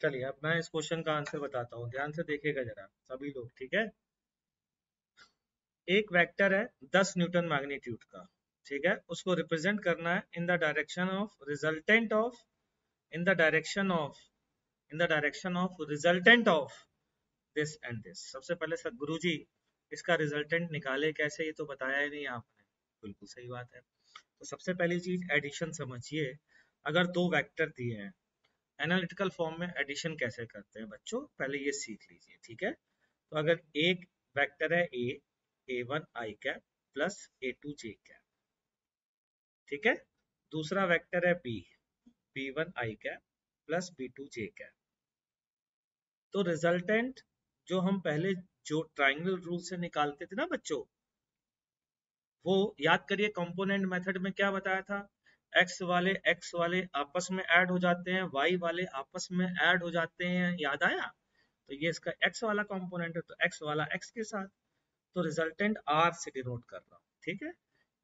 चलिए अब मैं इस क्वेश्चन का आंसर बताता हूँ, ध्यान से देखिएगा जरा सभी लोग, ठीक है। एक वेक्टर है 10 न्यूटन मैग्नीट्यूड का, ठीक है, उसको रिप्रेजेंट करना है इन the direction of resultant of in the direction of resultant of this and this. सबसे पहले सदगुरु जी इसका रिजल्टेंट निकाले कैसे, ये तो बताया ही नहीं आपने। बिल्कुल सही बात है। तो सबसे पहली चीज एडिशन समझिए। अगर दो वेक्टर दिए हैं, एनालिटिकल फॉर्म में एडिशन कैसे करते हैं बच्चों, पहले ये सीख लीजिए, ठीक है। तो अगर एक वेक्टर है A one I cap plus A two J cap, ठीक है। दूसरा वेक्टर है B one I cap plus B two J cap. तो रिजल्टेंट जो हम पहले जो ट्राइंगल रूल से निकालते थे ना बच्चों, वो याद करिए। कंपोनेंट मेथड में क्या बताया था, एक्स वाले आपस में ऐड हो जाते हैं, वाई वाले आपस में ऐड हो जाते हैं, याद आया। तो ये इसका एक्स वाला कंपोनेंट है, तो एक्स वाला एक्स के साथ। तो रिजल्टेंट आर से डिनोट कर रहा हूँ, ठीक है।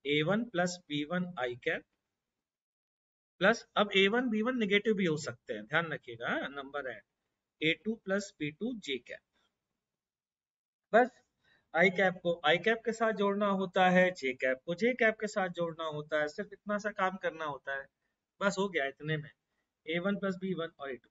A one plus B one I cap plus, अब A one B one negative भी हो सकते हैं, ध्यान रखिएगा, नंबर है A two plus B two J cap. बस आई कैप को आई कैप के साथ जोड़ना होता है, जे कैप को जे कैप के साथ जोड़ना होता है, सिर्फ इतना सा काम करना होता है। बस हो गया इतने में, ए वन प्लस बी वन और ए टू,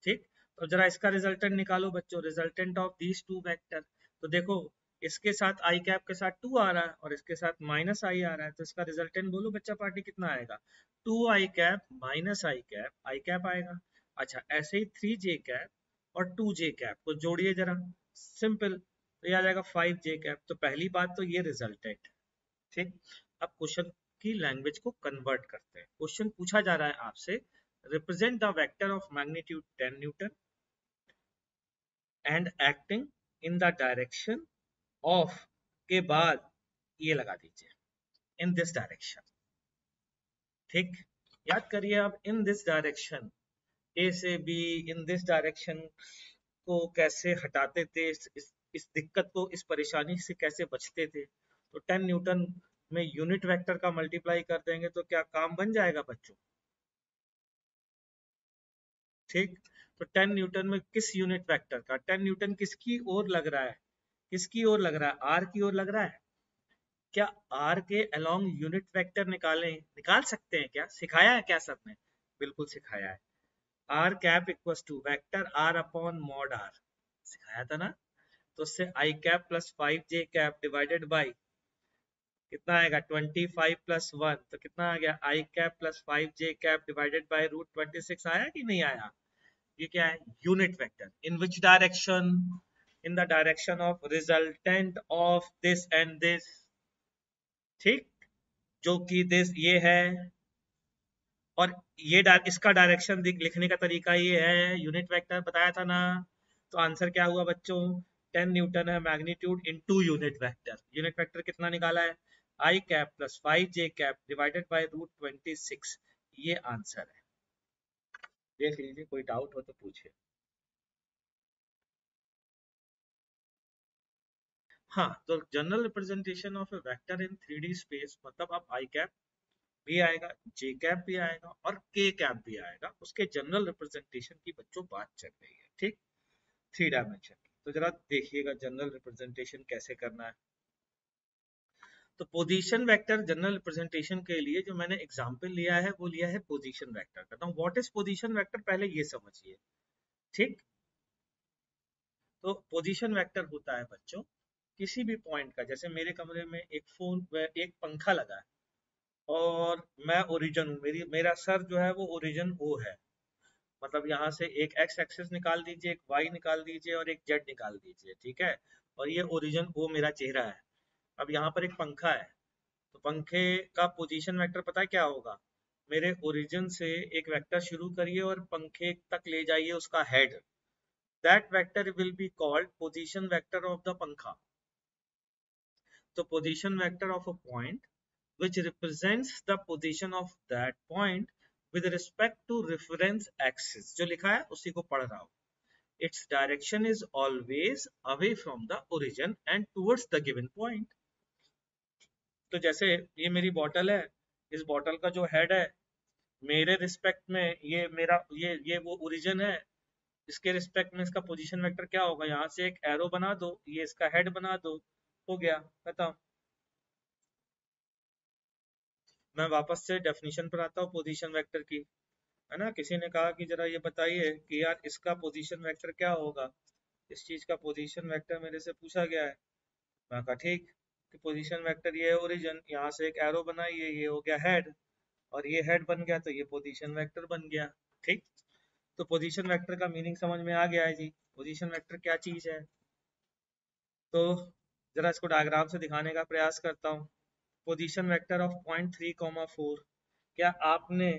ठीक। तो जरा इसका रिजल्टेंट निकालो बच्चों, resultant of these two vector. तो देखो, इसके साथ आई कैप के साथ 2 आ रहा है और इसके साथ माइनस आई आ रहा है, तो इसका रिजल्टेंट बोलो बच्चा पार्टी कितना आएगा, 2 आई कैप माइनस आई कैप आएगा। अच्छा, ऐसे ही 3 जे कैप और 2 जे कैप को जोड़िए जरा, सिंपल, तो ये आ जाएगा 5 जे कैप। तो पहली बात तो ये रिजल्टेंट, ठीक। अब क्वेश्चन की लैंग्वेज को कन्वर्ट करते हैं। क्वेश्चन पूछा जा रहा है आपसे, represent the vector of magnitude 10 Newton and acting in the direction of, के बाद ये लगा दीजिए, इन दिस डायरेक्शन, ठीक। याद करिए आप, इन दिस डायरेक्शन, ए से बी, इन दिस डायरेक्शन को कैसे हटाते थे, इस दिक्कत को, इस परेशानी से कैसे बचते थे। तो 10 न्यूटन में यूनिट वेक्टर का मल्टीप्लाई कर देंगे तो क्या काम बन जाएगा बच्चों, ठीक। तो 10 न्यूटन में किस यूनिट वेक्टर का, 10 न्यूटन किसकी ओर लग रहा है, किसकी ओर लग रहा है, आर की ओर लग रहा है। क्या आर के अलोंग यूनिट वेक्टर निकाल सकते हैं क्या, सिखाया है क्या सर ने, बिल्कुल सिखाया है। R cap equals to vector R upon mod R, सिखाया था ना। तो उससे I cap plus 5 J cap divided by कितना आएगा, 25 प्लस 1, तो कितना आ गया, I cap plus 5 J cap divided by root 26, आया कि नहीं आया। ये क्या है, unit vector. In which direction, in the direction of resultant of this and this, ठीक। जो कि दिस ये है, और ये इसका डायरेक्शन लिखने का तरीका ये है, यूनिट वेक्टर बताया था ना। तो आंसर क्या हुआ बच्चों, 10 न्यूटन है magnitude into unit vector. Unit vector कितना निकाला है, I cap plus 5 J cap divided by root 26, ये आंसर है। देख लीजिए, कोई डाउट हो तो पूछिए। हाँ, तो general representation of A vector in 3D space, मतलब अब आई कैप भी आएगा, जे कैप भी आएगा और के कैप भी आएगा, उसके जनरल रिप्रेजेंटेशन की बच्चों बात चल रही है, ठीक। 3 डायमेंशन की। तो जरा देखिएगा जनरल रिप्रेजेंटेशन कैसे करना है। तो पोजीशन वेक्टर जनरल रिप्रेजेंटेशन के लिए जो मैंने एग्जांपल लिया है वो लिया है पोजीशन वेक्टर का। तो व्हाट इज पोजीशन वेक्टर, पहले ये समझिए, ठीक। तो पोजीशन वेक्टर होता है बच्चों किसी भी पॉइंट का, जैसे मेरे कमरे में एक फोन, एक पंखा लगा है और मैं ओरिजिन हूँ, मेरा सर जो है वो ओरिजिन ओ है। मतलब यहाँ से एक एक्स एक्सिस निकाल दीजिए, एक वाई निकाल दीजिए और एक जेड निकाल दीजिए, ठीक है। और ये ओरिजिन ओ मेरा चेहरा है। अब यहाँ पर एक पंखा है, तो पंखे का पोजीशन वेक्टर पता है क्या होगा, मेरे ओरिजिन से एक वेक्टर शुरू करिए और पंखे तक ले जाइए उसका head, that vector will be called position vector of the पंखा। तो position vector of a point which represents the position of that point with respect to reference axis, जो लिखा है उसी को पढ़ रहा हूँ। Its direction is always away from the origin and towards the given point. तो जैसे ये मेरी बॉटल है, इस बॉटल का जो हेड है, मेरे रिस्पेक्ट में ये मेरा ये वो ओरिजिन है, इसके रिस्पेक्ट में इसका पोजीशन वेक्टर क्या होगा, यहाँ से एक एरो बना दो, ये इसका हेड बना दो, हो गया खत्म। मैं वापस से डेफिनेशन पर आता हूँ पोजीशन वेक्टर की। है ना। किसी ने कहा कि जरा ये बताइए कि यार इसका पोजीशन वेक्टर क्या होगा, इस चीज का पोजीशन वेक्टर मेरे से पूछा गया है। मैं कहा ठीक, कि पोजीशन वेक्टर ये है ओरिजिन, यहाँ से एक एरो बनाइए, ये हो गया हेड, और ये हेड बन गया तो ये पोजीशन वेक्टर बन गया। ठीक, तो पोजीशन वेक्टर का मीनिंग समझ में आ गया है जी, पोजीशन वेक्टर क्या चीज है। तो जरा इसको डायग्राम से दिखाने का प्रयास करता हूँ। पोजीशन वेक्टर ऑफ पॉइंट 3,4, क्या आपने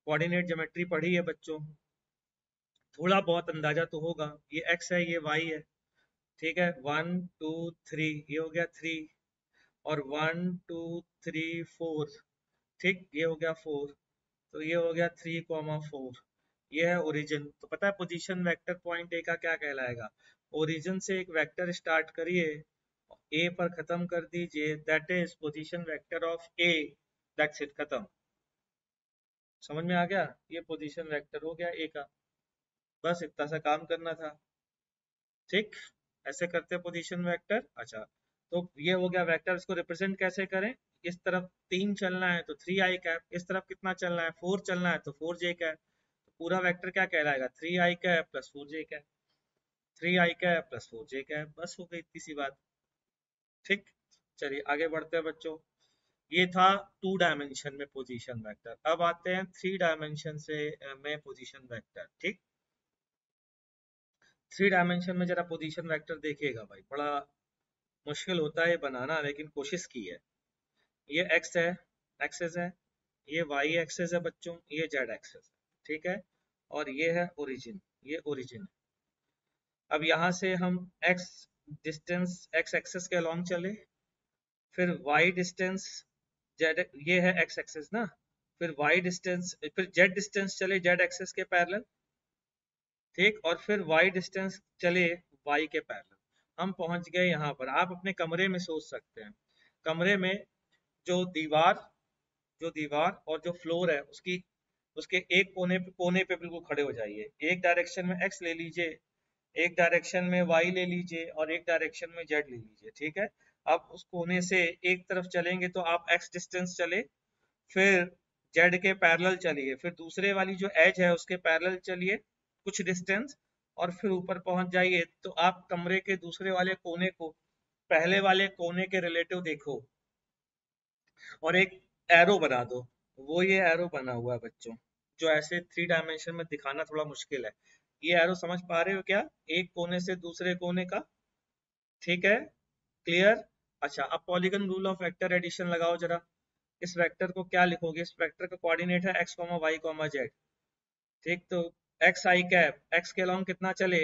कोऑर्डिनेट ज्योमेट्री पढ़ी है बच्चों? थोड़ा बहुत अंदाजा तो होगा। ये एक्स है, ये वाई है, ठीक है। 1 2 3, ये हो गया 3, और 1 2 3 4, ठीक, ये हो गया 4, तो ये हो गया 3,4। ये है ओरिजिन। तो पता है पोजीशन वेक्टर पॉइंट ए का क्या कहलाएगा? ओरिजिन से एक वेक्टर स्टार्ट करिए, ए पर खत्म कर दीजिए, that is position vector of A. That's it, खत्म। समझ में आ गया? ये पोजीशन वेक्टर हो गया ए का। बस इतना सा काम करना था। ठीक, ऐसे करते हैं पोजीशन वेक्टर। अच्छा, तो ये हो गया वेक्टर। इसको रिप्रेजेंट कैसे करें? इस तरफ 3 चलना है तो 3i कैप, इस तरफ कितना चलना है 4 चलना है तो 4j कैप। तो पूरा वेक्टर क्या कहलाएगा? 3i cap plus 4j cap, 3i cap plus 4j cap. बस हो गई, इतनी सी बात। ठीक, चलिए आगे बढ़ते हैं बच्चों। ये था 2 डायमेंशन में पोजीशन वेक्टर। अब आते हैं 3 डायमेंशन से में पोजीशन वेक्टर। ठीक, 3 डायमेंशन में जरा पोजीशन वेक्टर देखिएगा भाई, बड़ा मुश्किल होता है बनाना, लेकिन कोशिश की है। ये एक्स है, एक्सेस है, ये वाई एक्सेस है बच्चों, ये जेड एक्सेस है, ठीक है। और ये है ओरिजिन, ये ओरिजिन है। अब यहाँ से हम एक्स डिस्टेंस एक्स एक्सेस के अलॉन्ग चले, फिर वाई डिस्टेंस जेड, ये है एक्स एक्सेस ना, फिर वाई डिस्टेंस, फिर जेड डिस्टेंस चले जेड एक्सेस के पैरेलल, ठीक, और फिर वाई डिस्टेंस चले वाई के पैरेलल। हम पहुंच गए यहाँ पर। आप अपने कमरे में सोच सकते हैं, कमरे में जो दीवार जो दीवार और जो फ्लोर है उसकी, उसके एक कोने पे बिल्कुल खड़े हो जाइए। एक डायरेक्शन में एक्स ले लीजिए, एक डायरेक्शन में वाई ले लीजिए, और एक डायरेक्शन में जेड ले लीजिए, ठीक है। आप उस कोने से एक तरफ चलेंगे तो आप एक्स डिस्टेंस चले, फिर जेड के पैरेलल चलिए, फिर दूसरे वाली जो एज है उसके पैरेलल चलिए कुछ डिस्टेंस, और फिर ऊपर पहुंच जाइए। तो आप कमरे के दूसरे वाले कोने को पहले वाले कोने के रिलेटिव देखो, और एक एरो बना दो। वो ये एरो बना हुआ है बच्चों, जो ऐसे 3 डायमेंशन में दिखाना थोड़ा मुश्किल है। ये एरो समझ पा रहे हो क्या? एक कोने से दूसरे कोने का, ठीक है, क्लियर। अच्छा, अब polygon rule of vector addition लगाओ जरा। इस वेक्टर को क्या लिखोगे? इस वेक्टर का कोऑर्डिनेट है x comma y comma z, ठीक। तो एक्स आई कैप, एक्स के लॉन्ग कितना चले,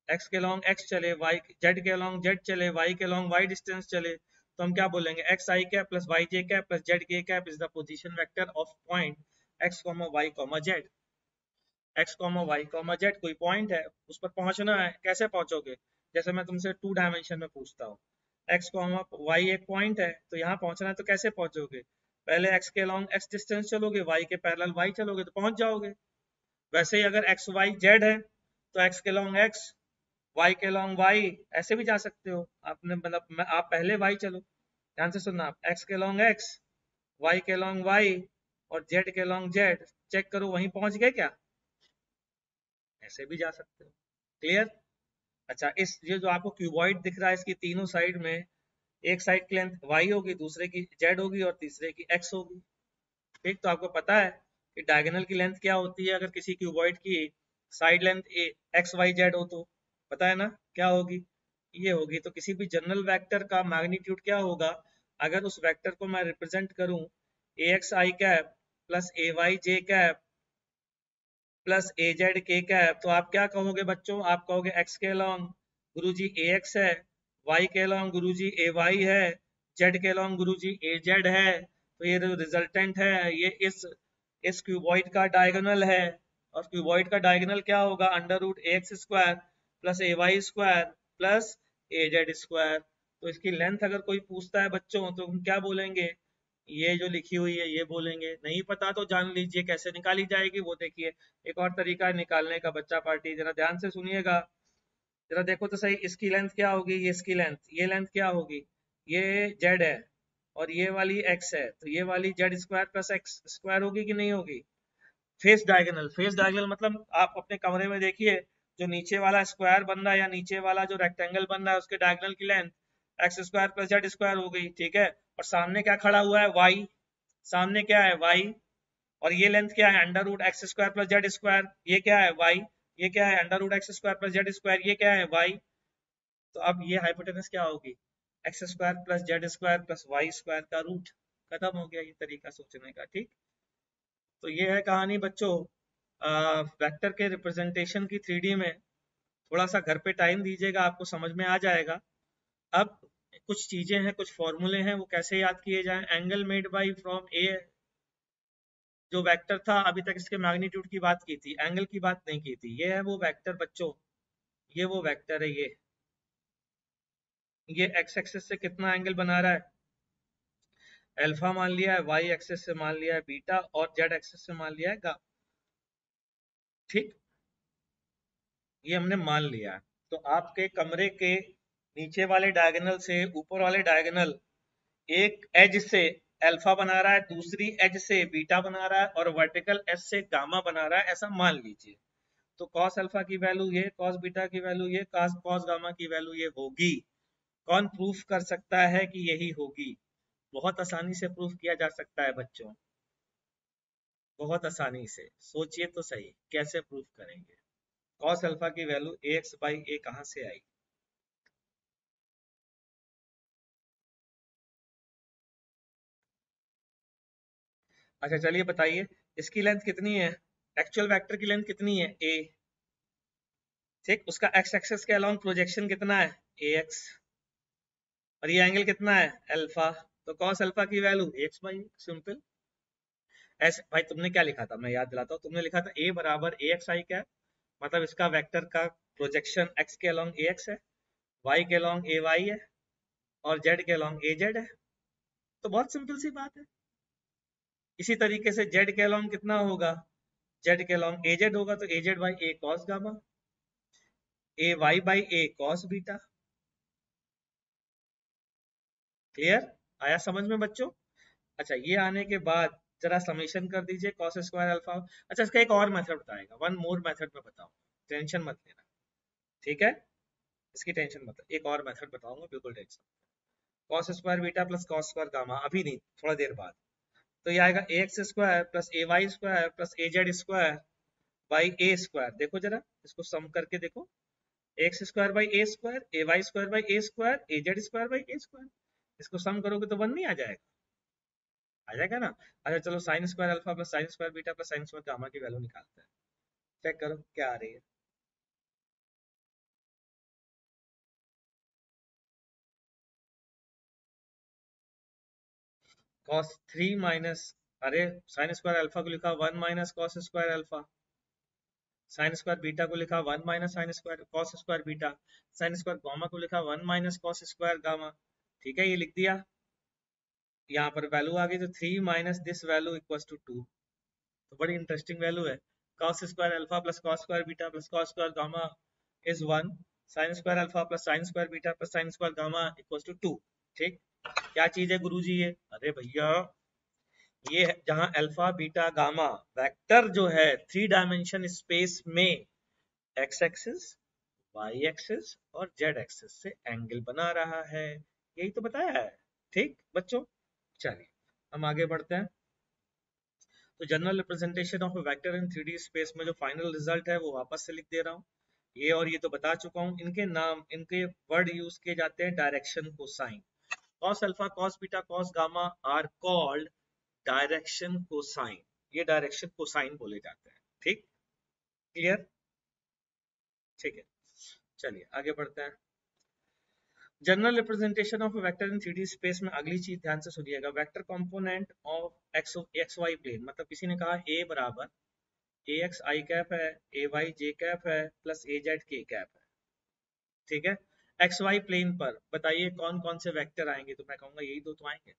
एक्स के लॉन्ग एक्स चले, वाई जेड के लॉन्ग जेड चले, वाई के लॉन्ग वाई डिस्टेंस चले, तो हम क्या बोलेंगे? X i cap plus y j cap plus z k cap is the position vector of point x comma y comma z. X comma y comma z कोई point है, उस पर पहुंचना है। कैसे पहुंचोगे? जैसे मैं तुमसे 2 डायमेंशन में पूछता हूँ, एक्स कॉमा वाई एक पॉइंट है, तो यहाँ पहुंचना है, तो कैसे पहुंचोगे? पहले एक्स के लॉन्ग एक्स डिस्टेंस चलोगे, वाई के पैरेलल वाई चलोगे, तो पहुंच जाओगे। वैसे ही अगर एक्स वाई जेड है, तो एक्स के लॉन्ग एक्स, वाई के लॉन्ग वाई, ऐसे भी जा सकते हो आपने, मतलब आप पहले वाई चलो। ध्यान से सुनना, आप एक्स के लॉन्ग एक्स, वाई के लॉन्ग वाई, और जेड के लॉन्ग जेड, चेक करो वहीं पहुंच गए क्या? ऐसे भी जा सकते हो, क्लियर। अच्छा, इस ये जो आपको क्यूबॉइड दिख रहा है, इसकी तीनों साइड में एक साइड की लेंथ वाई होगी, दूसरे की जेड होगी, और तीसरे की एक्स होगी, ठीक। तो आपको पता है कि डायगोनल की लेंथ क्या होती है अगर किसी क्यूबॉइड की side length x y z हो तो? पता है ना क्या होगी? ये होगी। तो किसी भी जनरल वेक्टर का मैग्नीट्यूड क्या होगा अगर उस वेक्टर को मैं रिप्रेजेंट करूं ए x i cap plus A y j cap plus A z k cap, तो आप क्या कहोगे बच्चों? आप कहोगे एक्स के लॉन्ग गुरुजी ए एक्स है, वाई के लॉन्ग गुरुजी ए वाई है, जेड के लॉन्ग गुरुजी ए जेड है। तो ये जो रिजल्टेंट है ये इस क्यूबॉइड का डायगोनल है, और क्यूबॉइड का डायगोनल क्या होगा? Under root A x square plus A Y square plus A Z square. तो इसकी लेंथ अगर कोई पूछता है बच्चों तो हम क्या बोलेंगे? ये जो लिखी हुई है ये बोलेंगे। नहीं पता तो जान लीजिए कैसे निकाली जाएगी, वो देखिए। एक और तरीका है निकालने का बच्चा पार्टी, जरा ध्यान से सुनिएगा। जरा देखो तो सही, इसकी लेंथ क्या होगी, ये इसकी लेंथ, ये लेंथ क्या होगी? ये जेड है, और ये वाली एक्स है, तो ये वाली Z square plus x square होगी कि नहीं होगी? फेस डायगोनल मतलब आप अपने कमरे में देखिए, जो नीचे वाला स्क्वायर बन रहा है या नीचे वाला जो रेक्टेंगल बन रहा है उसके डायगोनल की length x square plus z square हो गई, ठीक है। और सामने क्या खड़ा हुआ है, वाई, सामने क्या है, वाई, और ये लेंथ क्या है, under root x square plus z square, ये क्या है, वाई, ये क्या है, under root x square plus z square, ये क्या है, वाई। तो अब ये हाइपोटेनस क्या होगी, x square plus z square plus y square का रूट। खत्म हो गया ये तरीका सोचने का, ठीक। तो ये है कहानी बच्चों, वेक्टर के रिप्रेजेंटेशन की 3D में। थोड़ा सा घर पे टाइम दीजिएगा, आपको समझ में आ जाएगा। अब कुछ चीजें हैं, कुछ फॉर्मूले हैं, वो कैसे याद किए जाएं। एंगल मेड बाई फ्रॉम ए, जो वेक्टर था अभी तक इसके मैग्नीट्यूड की बात की थी, एंगल की बात नहीं की थी। ये है वो वेक्टर बच्चों, ये वो वेक्टर है, ये एक्स एक्सिस से कितना एंगल बना रहा है, अल्फा मान लिया है, वाई एक्सिस से मान लिया है बीटा, और जेड एक्सिस से मान लिया है गा, ठीक। ये हमने मान लिया है। तो आपके कमरे के नीचे वाले डायगोनल से ऊपर वाले डायगोनल एक एज से अल्फा बना रहा है, दूसरी एज से बीटा बना रहा है, और वर्टिकल एज से गामा बना रहा है, ऐसा मान लीजिए। तो कॉस अल्फा की वैल्यू ये, कॉस बीटा की वैल्यू ये, कॉस गामा की वैल्यू ये होगी। कौन प्रूफ कर सकता है कि यही होगी? बहुत आसानी से प्रूफ किया जा सकता है बच्चों, बहुत आसानी से। सोचिए तो सही, कैसे प्रूफ करेंगे? कॉस अल्फा की वैल्यू ए एक्स बाई ए कहां से आई? अच्छा चलिए बताइए, इसकी लेंथ कितनी है, एक्चुअल वेक्टर की लेंथ कितनी है, ए, ठीक। उसका एक्स एक्सेस के अलोंग प्रोजेक्शन कितना है, ए एक्स, और ये एंगल कितना है, अल्फा। तो कॉस अल्फा की वैल्यू एक्स बाई, सिंपल। ऐसे भाई तुमने क्या लिखा था, मैं याद दिलाता हूँ, तुमने लिखा था ए बराबर ए एक्स आई कैप, मतलब इसका वेक्टर का प्रोजेक्शन एक्स के अलोंग ए एक्स है, वाई के अलोंग ए वाई है, और जेड के अलोंग ए जेड है। तो बहुत सिंपल सी बात है। इसी तरीके से जेड के अलोंग कितना होगा, जेड के अलोंग ए जेड होगा, तो A Z by A cos gamma, A Y by A cos beta. Clear? आया समझ में बच्चों? अच्छा ये आने के बाद जरा समेशन कर दीजिए कॉस स्क्वायर अल्फा। अच्छा इसका एक और मेथड बताएगा, वन मोर मेथड में बताऊं, टेंशन मत लेना, ठीक है। इसकी टेंशन मत, एक और मेथड बताऊंगा, बिल्कुल tension. Cos square beta plus cos square gamma, अभी नहीं, थोड़ा देर बाद। तो ये आएगा A x square plus A Y square plus A Z square by A square. देखो जरा इसको सम करके देखो, X square by A square, A Y square by A square, A Z square by A square. इसको sum करोगे तो one नहीं आ जाएगा? आ जाएगा ना। अच्छा चलो sine square alpha plus sine square beta plus sine square gamma की वैल्यू निकालते हैं। चेक करो क्या आ रही है। कॉस थ्री माइनस, अरे साइन स्क्वायर अल्फा को लिखा one minus cos square alpha, sine square beta को लिखा one minus sine square cos square beta, sine square gamma को लिखा one minus cos square gamma. ठीक है, ये लिख दिया। यहाँ पर वैल्यू आ गई, तो three minus this value equal to two. तो बड़ी इंटरेस्टिंग वैल्यू है। cos square alpha plus cos square beta plus cos square gamma is one, sin square alpha plus sin square beta plus sin square gamma equal to two. ठीक, क्या चीज है गुरुजी ये? अरे भैया ये है जहां अल्फा बीटा गामा वेक्टर जो है थ्री डायमेंशन स्पेस में एक्स एक्सिस, वाई एक्सिस और जेड एक्सिस से एंगल बना रहा है, यही तो बताया है। ठीक बच्चों, चलिए हम आगे बढ़ते हैं। तो general representation of vector in 3D space में जो फाइनल रिजल्ट है वो वापस से लिख दे रहा हूँ। ये और ये तो बता चुका हूँ। इनके नाम, इनके वर्ड यूज किए जाते हैं direction cosine. Cos alpha, cos beta, cos gamma are called direction cosine. ये डायरेक्शन कोसाइन बोले जाते हैं। ठीक, क्लियर? ठीक है, चलिए आगे बढ़ते हैं। General representation of vector in 3D space में अगली चीज ध्यान से सुनिएगा, vector component of x x y plane. मतलब किसी ने कहा ए बराबर ए एक्स आई कैप है, ए वाई जे कैप है, plus A z k cap है। ठीक है, एक्स वाई प्लेन पर बताइए कौन कौन से वेक्टर आएंगे, तो मैं कहूंगा यही दो तो आएंगे।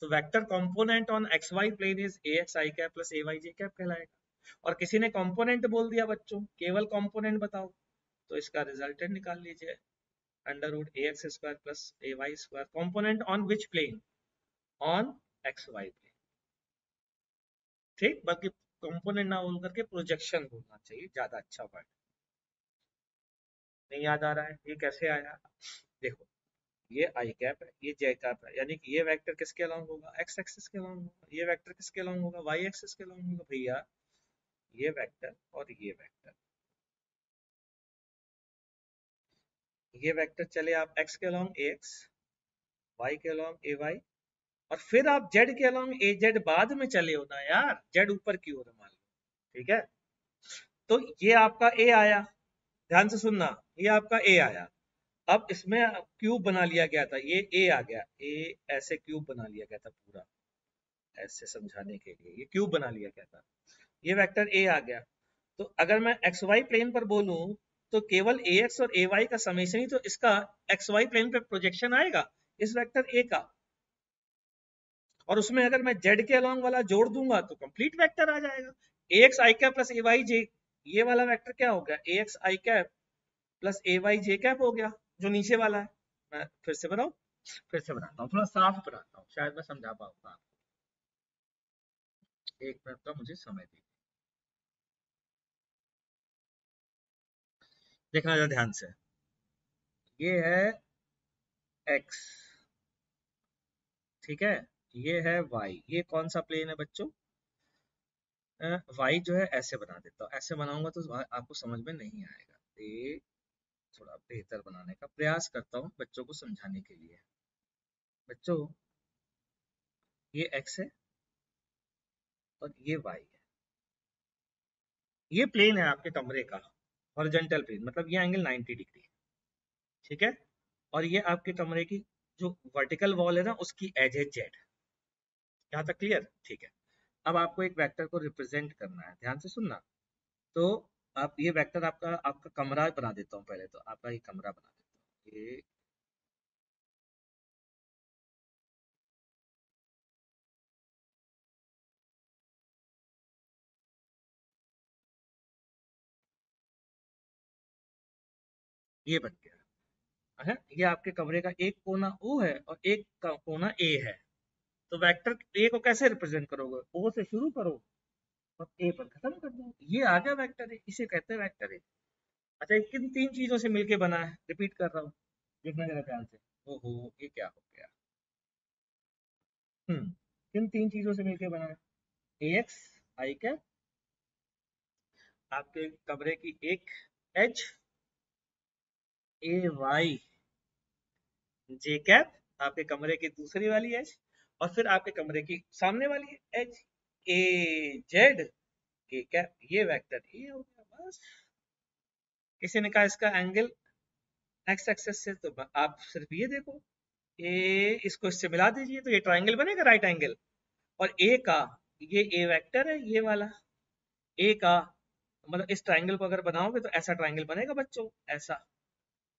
तो vector component on x y plane is A x i cap plus A y j cap कहलाएगा। और किसी ने कंपोनेंट बोल दिया बच्चों, केवल कंपोनेंट बताओ, तो इसका रिजल्टेंट निकाल लीजिए, under root A x square plus A Y square. Component on which plane? On x y plane. ठीक, बाकी कंपोनेंट ना बोल करके प्रोजेक्शन बोलना चाहिए, ज्यादा अच्छा वर्ड। नहीं याद आ रहा है ये कैसे आया? देखो, ये आई कैप है, ये जे कैप है, यानी कि ये वेक्टर किसके अलोंग होगा? एक्स एक्सिस के अलोंग होगा। ये वेक्टर किसके अलोंग होगा? वाई एक्सिस के अलोंग होगा। भैया ये वेक्टर और ये वेक्टर, ये वेक्टर चले आप एक्स के अलोंग ए एक्स, वाई के अलोंग ए वाई, और फिर आप जेड के अलोंग ए जेड बाद में चले हो ना यार, जेड ऊपर की ओर है मान लो, ठीक है? तो ये आपका ए आया, ध्यान से सुनना, ये आपका ए आया। अब इसमें क्यूब बना लिया गया था, ये ए आ गया, ए ऐसे क्यूब बना लिया गया था पूरा, ऐसे समझाने के लिए ये क्यूब बना लिया गया था, ये वेक्टर ए आ गया। तो अगर मैं एक्स वाई प्लेन पर बोलूं तो केवल ए एक्स और ए वाई का समेशन ही तो इसका एक्स वाई प्लेन पे प्रोजेक्शन आएगा इस वेक्टर ए का, और उसमें अगर मैं जेड के अलोंग वाला जोड़ दूंगा तो कंप्लीट वेक्टर आ जाएगा। ए x i cap plus A y जे, ये वाला वेक्टर क्या हो गया? ए x i cap plus A y j cap हो गया, जो नीचे वाला है। मैं फिर से बनाऊं, फिर से बनाता हूँ, थोड़ा साफ बनाता हूँ, शायद मैं समझा पाऊंगा। एक मिनट का मुझे समय दीजिए, देखना जरा ध्यान से। ये है x, ठीक है, ये है y, ये कौन सा प्लेन है बच्चों? y जो है ऐसे बना देता हूँ, ऐसे बनाऊंगा तो आपको समझ में नहीं आएगा, ये थोड़ा बेहतर बनाने का प्रयास करता हूँ बच्चों को समझाने के लिए। बच्चों ये x है और ये y है, ये प्लेन है आपके कमरे का, हॉरिजॉन्टल प्लेन, मतलब ये एंगल 90 डिग्री है, ठीक है? और ये आपके कमरे की जो वर्टिकल वॉल है ना, उसकी एज है जेड। यहाँ तक क्लियर? ठीक है। अब आपको एक वेक्टर को रिप्रेजेंट करना है, ध्यान से सुनना। तो आप ये वेक्टर आपका आपका कमरा बना देता हूँ, पहले तो आपका ये कमरा बना देता हूँ, ये बन गया है। ये आपके कमरे का एक कोना ओ है और एक का कोना ए है। तो वेक्टर ए को कैसे रिप्रेजेंट करोगे? ओ से शुरू करो और ए पर खत्म कर दो, ये आ गया वेक्टर ए, इसे कहते हैं वेक्टर ए। अच्छा, ये किन तीन चीजों से मिलके बना है? रिपीट कर रहा हूँ, देखना जरा ध्यान से। ओहो, ये क्या हो गया? किन तीन चीजों से मिलके बना है? ए एक्स आई कैप, आपके कमरे की एक एज, ए वाई जे कैप, आपके कमरे की दूसरी वाली एज, और फिर आपके कमरे की सामने वाली एज, ए जेड के कैप, ये वेक्टर ये हो गया बस। किसी ने कहा इसका एंगल एक्स एक्सेस से, तो आप सिर्फ ये देखो, ए इसको इससे मिला दीजिए तो ये ट्राइंगल बनेगा, राइट एंगल। और ए का, ये ए वेक्टर है ये वाला, ए का मतलब इस ट्राइंगल को अगर बनाओगे तो ऐसा ट्राइंगल बनेगा बच्चों, ऐसा,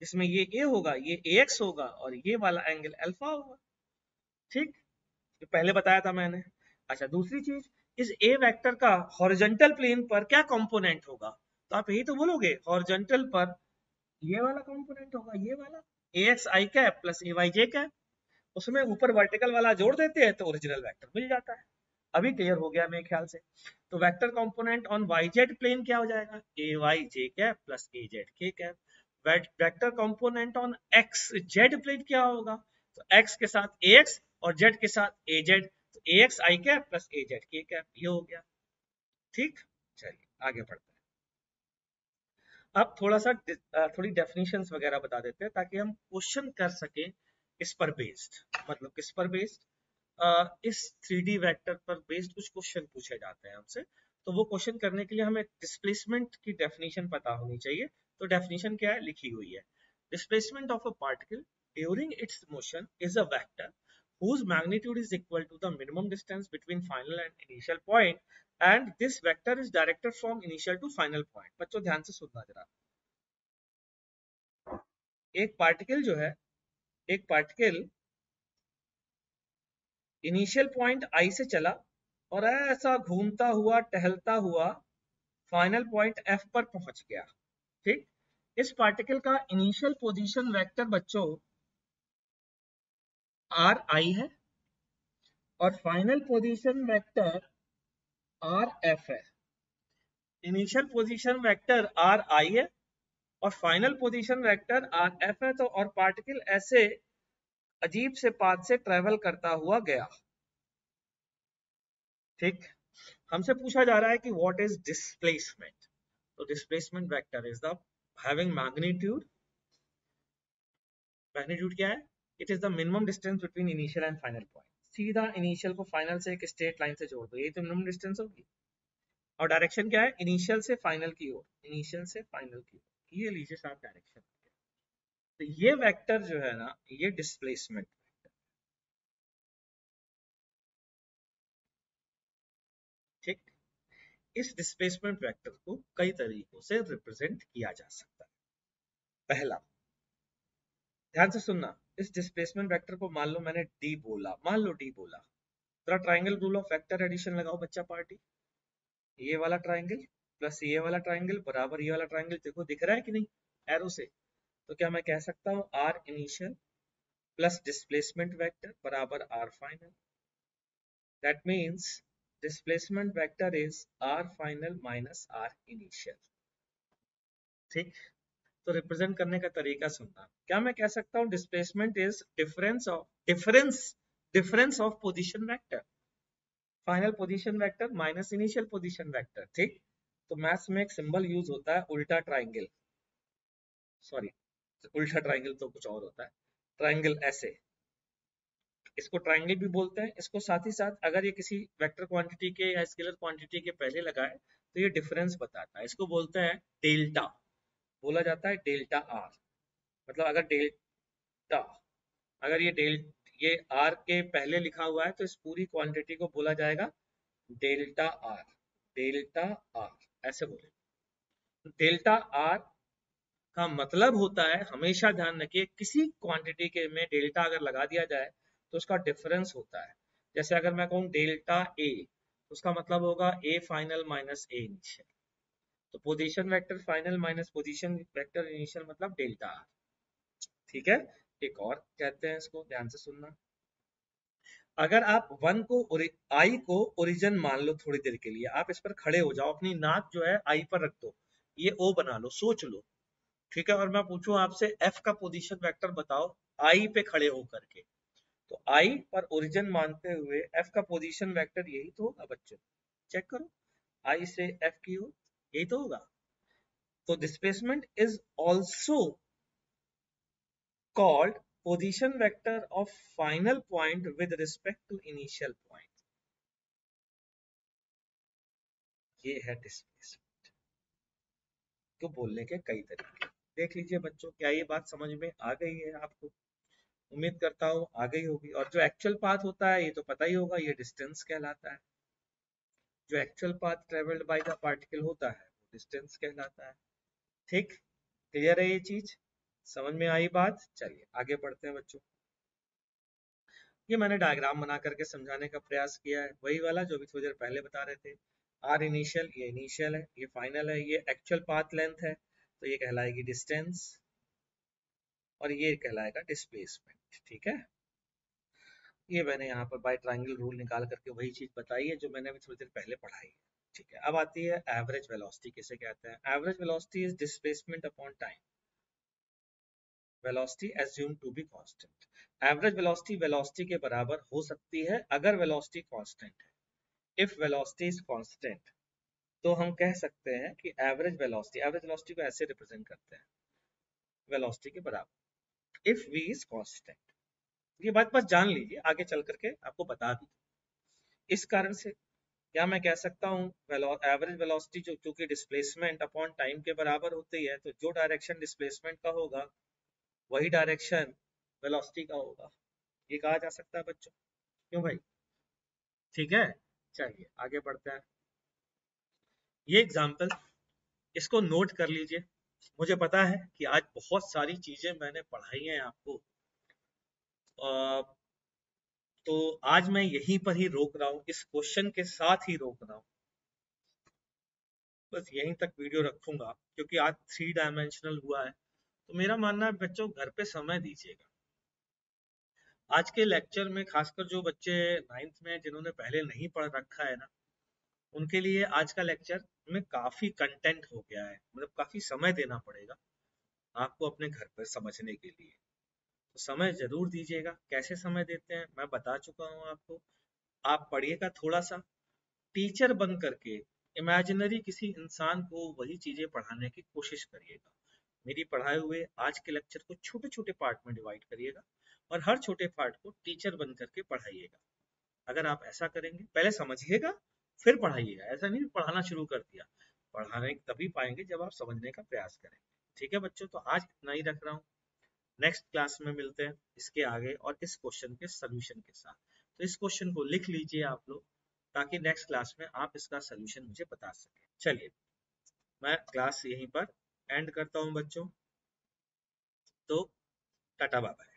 जिसमें ये ए होगा, ये ए एक्स होगा और ये वाला एंगल अल्फा होगा, ठीक? जो पहले बताया था मैंने। अच्छा, दूसरी चीज, इस ए वेक्टर का हॉरिजॉन्टल प्लेन पर क्या कंपोनेंट होगा? तो आप यही तो बोलोगे, हॉरिजॉन्टल पर ये वाला कंपोनेंट होगा, ये वाला ए x i cap plus A y j cap, उसमें ऊपर वर्टिकल वाला जोड़ देते हैं तो ओरिजिनल वेक्टर मिल जाता है। अभी क्लियर हो गया मेरे ख्याल से। तो vector component on y z plane क्या हो जाएगा? A y j cap plus A z k cap. Vector component on x z plane क्या होगा? तो एक्स के साथ ए एक्स और जेड के साथ ए जेड, तो ए x i cap plus A z k cap, ये हो गया, ठीक? चलिए आगे बढ़ते हैं। अब थोड़ा सा थोड़ी डेफिनेशंस वगैरह बता देते हैं ताकि हम क्वेश्चन कर सके इस पर बेस्ड, मतलब किस पर बेस्ड? इस 3D वेक्टर पर बेस्ड कुछ क्वेश्चन पूछे जाते हैं हमसे, तो वो क्वेश्चन करने के लिए हमें डिस्प्लेसमेंट की डेफिनेशन पता होनी चाहिए। तो डेफिनेशन क्या है, लिखी हुई है। Displacement of a particle during its motion is a vector whose magnitude is equal to the minimum distance between final and initial point, and this vector is directed from initial to final point। बच्चों ध्यान से सुनना जरा। एक particle जो है, एक particle initial point I से चला और ऐसा घूमता हुआ टहलता हुआ फाइनल पॉइंट एफ पर पहुंच गया, ठीक? इस पार्टिकल का इनिशियल पोजीशन वेक्टर बच्चों आर आई है और final position vector R F है, initial position vector R I है और final position vector R F है। तो और पार्टिकल ऐसे अजीब से पाथ से ट्रेवल करता हुआ गया। ठीक, हमसे पूछा जा रहा है कि व्हाट इज डिस्प्लेसमेंट। तो displacement vector is the having magnitude, magnitude क्या है, it is the minimum distance between initial and final point. सीधा इनिशियल को फाइनल से एक स्ट्रेट लाइन से जोड़ दो, ये तो मिनिमम डिस्टेंस होगी। और डायरेक्शन क्या है, इनिशियल से फाइनल की ओर, इनिशियल से फाइनल की ओर, ये लीजिए साफ डायरेक्शन। तो ये वेक्टर जो है ना, ये डिस्प्लेसमेंट। ठीक, इस डिस्प्लेसमेंट वेक्टर को कई तरीकों से रिप्रेजेंट किया जा सकता है। पहला, ध्यान से सुनना, इस डिस्प्लेसमेंट वेक्टर को मान लो मैंने डी बोला, मान लो डी बोला, जरा triangle rule of vector addition लगाओ बच्चा पार्टी। ये वाला ट्राइंगल प्लस ये वाला ट्राइंगल बराबर ये वाला ट्राइंगल, देखो दिख रहा है कि नहीं एरो से। तो क्या मैं कह सकता हूँ R initial plus displacement vector बराबर R final. That means displacement vector is R final minus R initial. ठीक, तो रिप्रेजेंट करने का तरीका सुनना, क्या मैं कह सकता हूँ displacement is difference of position vector, final position vector minus initial position vector. ठीक, तो मैथ्स में एक सिंबल यूज होता है उल्टा ट्राइंगल, सॉरी उल्टा ट्राइंगल तो कुछ और होता है, ट्राइंगल ऐसे, इसको ट्राइंगल भी बोलते हैं। इसको साथ ही साथ अगर ये किसी वेक्टर क्वांटिटी के या स्केलर क्वांटिटी के पहले लगाए तो ये डिफरेंस बताता है, इसको बोलते हैं डेल्टा, बोला जाता है डेल्टा आर। मतलब अगर डेल्टा, अगर ये आर के पहले लिखा हुआ है तो इस पूरी क्वांटिटी को बोला जाएगा डेल्टा आर, डेल्टा आर ऐसे बोले। डेल्टा आर का मतलब होता है, हमेशा ध्यान रखिए, किसी क्वांटिटी के में डेल्टा अगर लगा दिया जाए तो उसका डिफरेंस होता है। जैसे अगर मैं कहूँ डेल्टा ए, तो उसका मतलब होगा A final minus A initial. तो position vector final minus position vector initial मतलब डेल्टा आर। ठीक है, एक और कहते हैं इसको, ध्यान से सुनना। अगर आप वन को आई को ओरिजिन मान लो थोड़ी देर के लिए, आप इस पर खड़े हो जाओ, अपनी नाक जो है आई पर रख दो, ये ओ बना लो, सोच लो। ठीक है, और मैं पूछूं आपसे एफ का पोजीशन वेक्टर बताओ आई पे खड़े होकर के, तो आई पर ओरिजिन मानते हुए एफ का पोजीशन वेक्टर यही तो होगा बच्चों, चेक करो, आई से एफ की ओर यही तो होगा। तो displacement is also called position vector of final point with respect to initial point। ये है डिस्प्लेसमेंट को बोलने के कई तरीके। देख लीजिए बच्चों, क्या ये बात समझ में आ गई है आपको? उम्मीद करता हूँ आ गई होगी। और जो एक्चुअल पाथ होता है ये तो पता ही होगा, ये डिस्टेंस कहलाता है। जो actual path travelled by the particle होता है वो डिस्टेंस कहलाता है। ठीक, क्लियर है ये चीज, समझ में आई बात? चलिए आगे बढ़ते हैं बच्चों। ये मैंने डायग्राम बना करके समझाने का प्रयास किया है, वही वाला जो भी थोड़ी देर पहले बता रहे थे। आर इनिशियल, ये इनिशियल है, ये फाइनल है, ये एक्चुअल पाथ लेंथ है, तो ये कहलाएगी डिस्टेंस और ये कहलाएगा डिस्प्लेसमेंट। ठीक है, ये मैंने यहाँ पर बाय ट्रायंगल रूल निकाल करके वही चीज बताई है जो मैंने अभी थोड़ी देर पहले पढ़ाई है। ठीक है, अब आती है एवरेज वेलोसिटी किसे कहते हैं। Average velocity is displacement upon time, velocity assumed to be constant। Average velocity velocity के बराबर हो सकती है अगर वेलोसिटी कांस्टेंट है। इफ वेलोसिटी इज कांस्टेंट तो हम कह सकते हैं कि एवरेज वेलोसिटी को ऐसे रिप्रेजेंट करते हैं, वेलोसिटी के बराबर इफ v इज कांस्टेंट। ये बात बस जान लीजिए, आगे चल करके आपको बता दूं। इस कारण से क्या मैं कह सकता हूँ एवरेज वेलोसिटी जो चूंकि डिस्प्लेसमेंट अपॉन टाइम के बराबर होती है, तो जो डायरेक्शन डिस्प्लेसमेंट का होगा वही डायरेक्शन वेलोसिटी का होगा, ये कहा जा सकता है बच्चों। क्यों भाई? ठीक है, चलिए आगे बढ़ते हैं। ये एग्जाम्पल, इसको नोट कर लीजिए। मुझे पता है कि आज बहुत सारी चीजें मैंने पढ़ाई हैं आपको, तो आज मैं यहीं पर ही रोक रहा हूँ, इस क्वेश्चन के साथ ही रोक रहा हूँ, बस यहीं तक वीडियो रखूंगा क्योंकि आज 3 डायमेंशनल हुआ है। तो मेरा मानना है बच्चों घर पे समय दीजिएगा। आज के लेक्चर में खासकर जो बच्चे 9th में जिन्होंने पहले नहीं पढ़ रखा है ना, उनके लिए आज का लेक्चर में काफी कंटेंट हो गया है, मतलब काफी समय देना पड़ेगा आपको अपने घर पर समझने के लिए। तो समय जरूर दीजिएगा। कैसे समय देते हैं मैं बता चुका हूँ आपको। आप पढ़िएगा थोड़ा सा, टीचर बन करके इमेजिनरी किसी इंसान को वही चीजें पढ़ाने की कोशिश करिएगा। मेरी पढ़ाए हुए आज के लेक्चर को छोटे छोटे पार्ट में डिवाइड करिएगा और हर छोटे पार्ट को टीचर बन करके पढ़ाइएगा। अगर आप ऐसा करेंगे, पहले समझिएगा फिर पढ़ाइएगा, ऐसा नहीं पढ़ाना शुरू कर दिया। पढ़ाने तभी पाएंगे जब आप समझने का प्रयास करेंगे। ठीक है बच्चों, तो आज इतना ही रख रहा हूँ। नेक्स्ट क्लास में मिलते हैं इसके आगे और इस क्वेश्चन के सोल्यूशन के साथ। तो इस क्वेश्चन को लिख लीजिए आप लोग, ताकि नेक्स्ट क्लास में आप इसका सोल्यूशन मुझे बता सकें। चलिए, मैं क्लास यहीं पर एंड करता हूँ बच्चों। तो टाटा बाय बाय।